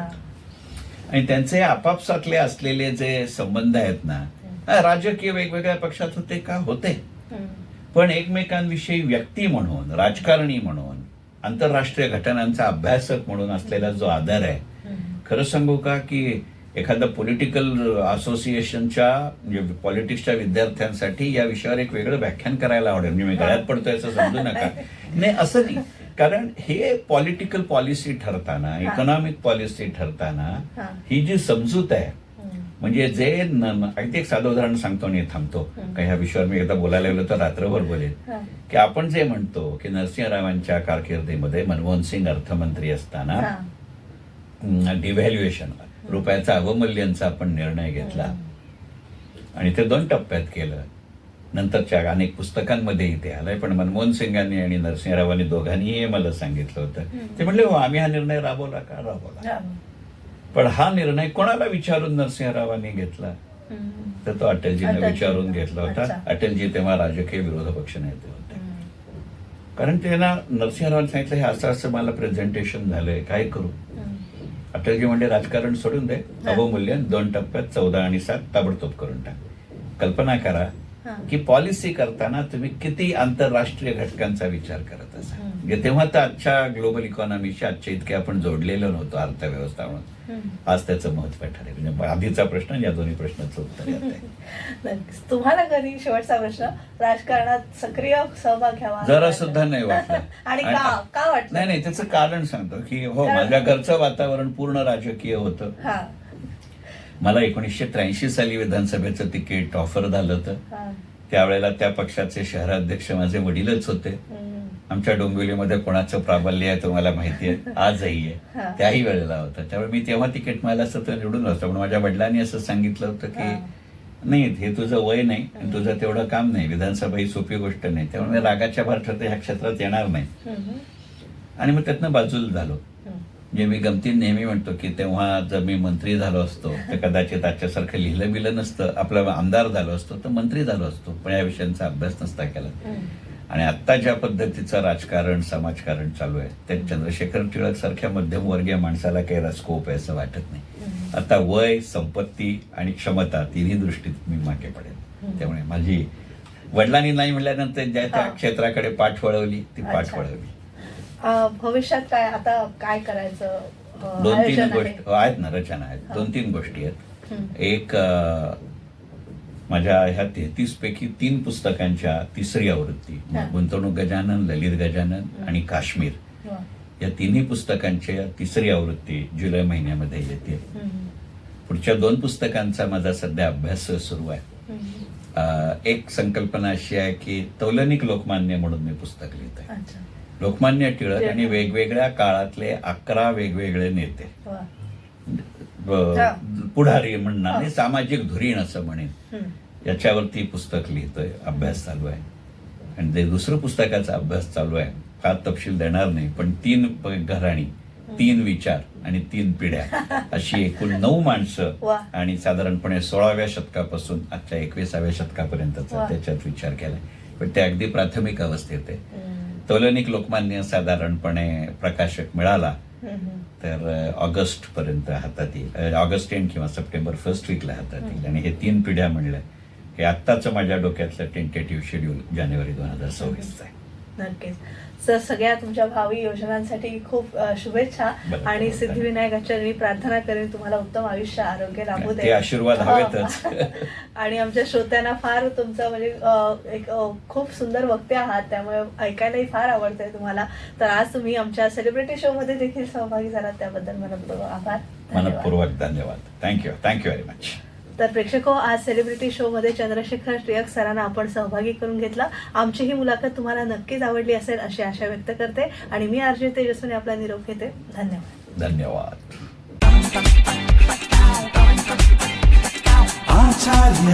आणि त्यांचे आपापसातले असलेले जे संबंध आहेत ना, राजकीय वेगवेगळ्या पक्षात होते का होते, पण एकमेकांविषयी व्यक्ती म्हणून, राजकारणी म्हणून, आंतरराष्ट्रीय घटनांचा अभ्यासक म्हणून असलेला जो आदर आहे, खरं सांगू का की एखाद्या पॉलिटिकल असोसिएशनच्या म्हणजे पॉलिटिक्सच्या विद्यार्थ्यांसाठी या विषयावर एक वेगळं व्याख्यान करायला आवडेल. म्हणजे मी गळ्यात पडतोय असं समजू नका. नाही, असं नाही. कारण हे पॉलिटिकल पॉलिसी ठरताना, इकॉनॉमिक पॉलिसी ठरताना ही जी समजूत आहे, म्हणजे जे अगदी एक साधं उदाहरण सांगतो आणि थांबतो, काही ह्या विषयावर मी एकदा बोलायला गेलो तर रात्रभर बोलेल, की आपण जे म्हणतो की नरसिंहरावांच्या कारकिर्दीमध्ये मनमोहन सिंग अर्थमंत्री असताना डिव्हॅल्युएशन, रुपयाचा अवमूल्यनचा आपण निर्णय घेतला आणि ते 2 टप्प्यात केलं. नंतरच्या अनेक पुस्तकांमध्ये ते आलंय, पण मनमोहन सिंगांनी आणि नरसिंहरावांनी दोघांनीही मला सांगितलं होतं. ते म्हणले हो, आम्ही हा निर्णय राबवला का? राबवला. पण हा निर्णय कोणाला विचारून नरसिंहरावांनी घेतला, तर तो अटलजींना विचारून घेतला होता. अटलजी तेव्हा राजकीय विरोध पक्ष नेते होते. कारण त्यांना नरसिंहरावांनी सांगितलं हे असं असं मला प्रेझेंटेशन झालंय, काय करू. अटलजी म्हणजे राजकारण सोडून दे, अवमूल्यन 2 टप्प्यात 14 आणि 7 ताबडतोब करून टाक. कल्पना करा हा. की पॉलिसी करताना तुम्ही किती आंतरराष्ट्रीय घटकांचा विचार करत असाल. म्हणजे तेव्हा तर आजच्या ग्लोबल इकॉनॉमीशी आजच्या इतके आपण जोडलेलो नव्हतो अर्थव्यवस्था म्हणून. आज त्याचं महत्व ठरेल. म्हणजे आधीचा प्रश्न या दोन्ही प्रश्नाचं उत्तर येत आहे. नक्कीच. तुम्हाला कधी शेवटचा प्रश्न राजकारणात सक्रिय सहभाग घ्यावा जरा सुद्धा नाही वाटलं. आणि का वाटलं? नाही त्याचं कारण सांगतो की हो, माझ्या घरचं वातावरण पूर्ण राजकीय होतं. हा. मला 1983 साली विधानसभेचं तिकीट ऑफर झालं होतं. हा. त्यावेळेला त्या पक्षाचे शहराध्यक्ष माझे वडीलच होते. आमच्या डोंबिवलीमध्ये कोणाचं प्राबल्य आहे तुम्हाला माहिती आहे, आजही आहे, त्याही वेळेला होतं. त्यामुळे मी तेव्हा तिकीट मिळालं असतं तर निवडून असतो. पण माझ्या वडिलांनी असं सांगितलं होतं की नाही, हे तुझं वय नाही आणि तुझं तेवढं काम नाही, विधानसभा ही सोपी गोष्ट नाही, त्यामुळे रागाच्या भरच्यात ह्या क्षेत्रात येणार नाही. आणि मग त्यातनं बाजूला झालो. म्हणजे मी गमतीने नेहमी म्हणतो की तेव्हा जर मी मंत्री झालो असतो तर कदाचित आजच्यासारखं लिहिलं बिलं नसतं, आपला आमदार झालो असतो तर मंत्री झालो असतो, पण या विषयांचा अभ्यास नसता केला. आणि आता ज्या पद्धतीचं राजकारण समाजकारण चालू आहे ते चंद्रशेखर टिळक सारख्या मध्यमवर्गीय माणसाला काही स्कोप आहे असं वाटत नाही. आता वय, संपत्ती आणि क्षमता तिन्ही दृष्टीत मी मागे पडेल. त्यामुळे माझी वडिलांनी नाही म्हटल्यानंतर ज्या त्या क्षेत्राकडे पाठ वळवली ती पाठ वळवली. भविष्यात काय आता काय करायचं? 2-3 गोष्टी आहेत ना, रचना आहेत. 2-3 गोष्टी आहेत. एक, माझ्या ह्या 33 पैकी 3 पुस्तकांच्या तिसरी आवृत्ती, गुंतवणूक गजानन, ललित गजानन आणि काश्मीर, या तिन्ही पुस्तकांच्या तिसरी आवृत्ती जुलै महिन्यामध्ये येते. पुढच्या 2 पुस्तकांचा माझा सध्या अभ्यास सुरू आहे. एक संकल्पना अशी आहे की तौलनिक लोकमान्य म्हणून मी पुस्तक लिहित आहे. लोकमान्य टिळक आणि वेगवेगळ्या काळातले 11 वेगवेगळे नेते, पुढारी म्हणणार नाही, सामाजिक धुरीण असं म्हणेन, याच्यावरती पुस्तक लिहितोय. अभ्यास चालू आहे. आणि ते दुसरं पुस्तकाचा अभ्यास चालू आहे. फार तपशील देणार नाही, पण 3 घराणी, 3 विचार आणि 3 पिढ्या अशी एकूण 9 माणसं आणि साधारणपणे 16व्या शतकापासून आजच्या 21व्या शतकापर्यंतचा त्याच्यात विचार केलाय. पण ते अगदी प्राथमिक अवस्थेत आहे. तौलनिक लोकमान्य साधारणपणे प्रकाशक मिळाला तर ऑगस्ट पर्यंत हातात येईल. ऑगस्ट एंड किंवा सप्टेंबर फर्स्ट वीकला हातात येईल. आणि हे 3 पिढ्या म्हणलं हे आत्ताचं माझ्या डोक्यातलं टेंटेटिव्ह शेड्यूल जानेवारी 2026 आहे. नक्कीच सर. सगळ्या तुमच्या भावी योजनांसाठी खूप शुभेच्छा आणि सिद्धिविनायकाच्या मी प्रार्थना करेन तुम्हाला उत्तम आयुष्य आरोग्य लाभू दे. आशीर्वाद हवेतच. आणि आमच्या श्रोत्यांना फार तुमचं म्हणजे एक खूप सुंदर वक्ते आहात, त्यामुळे ऐकायलाही फार आवडतंय तुम्हाला. तर आज तुम्ही आमच्या सेलिब्रिटी शो मध्ये देखील सहभागी झालात त्याबद्दल मनपूर्वक आभार. मनपूर्वक धन्यवाद. Thank you very much. तर प्रेक्षको, आज सेलिब्रिटी शो मध्ये चंद्रशेखर टिळक सरांना आपण सहभागी करून घेतला. आमची ही मुलाखत तुम्हाला नक्कीच आवडली असेल अशी आशा व्यक्त करते आणि मी आरजे तेजस्विनी आपला निरोप घेते. धन्यवाद. आचार्य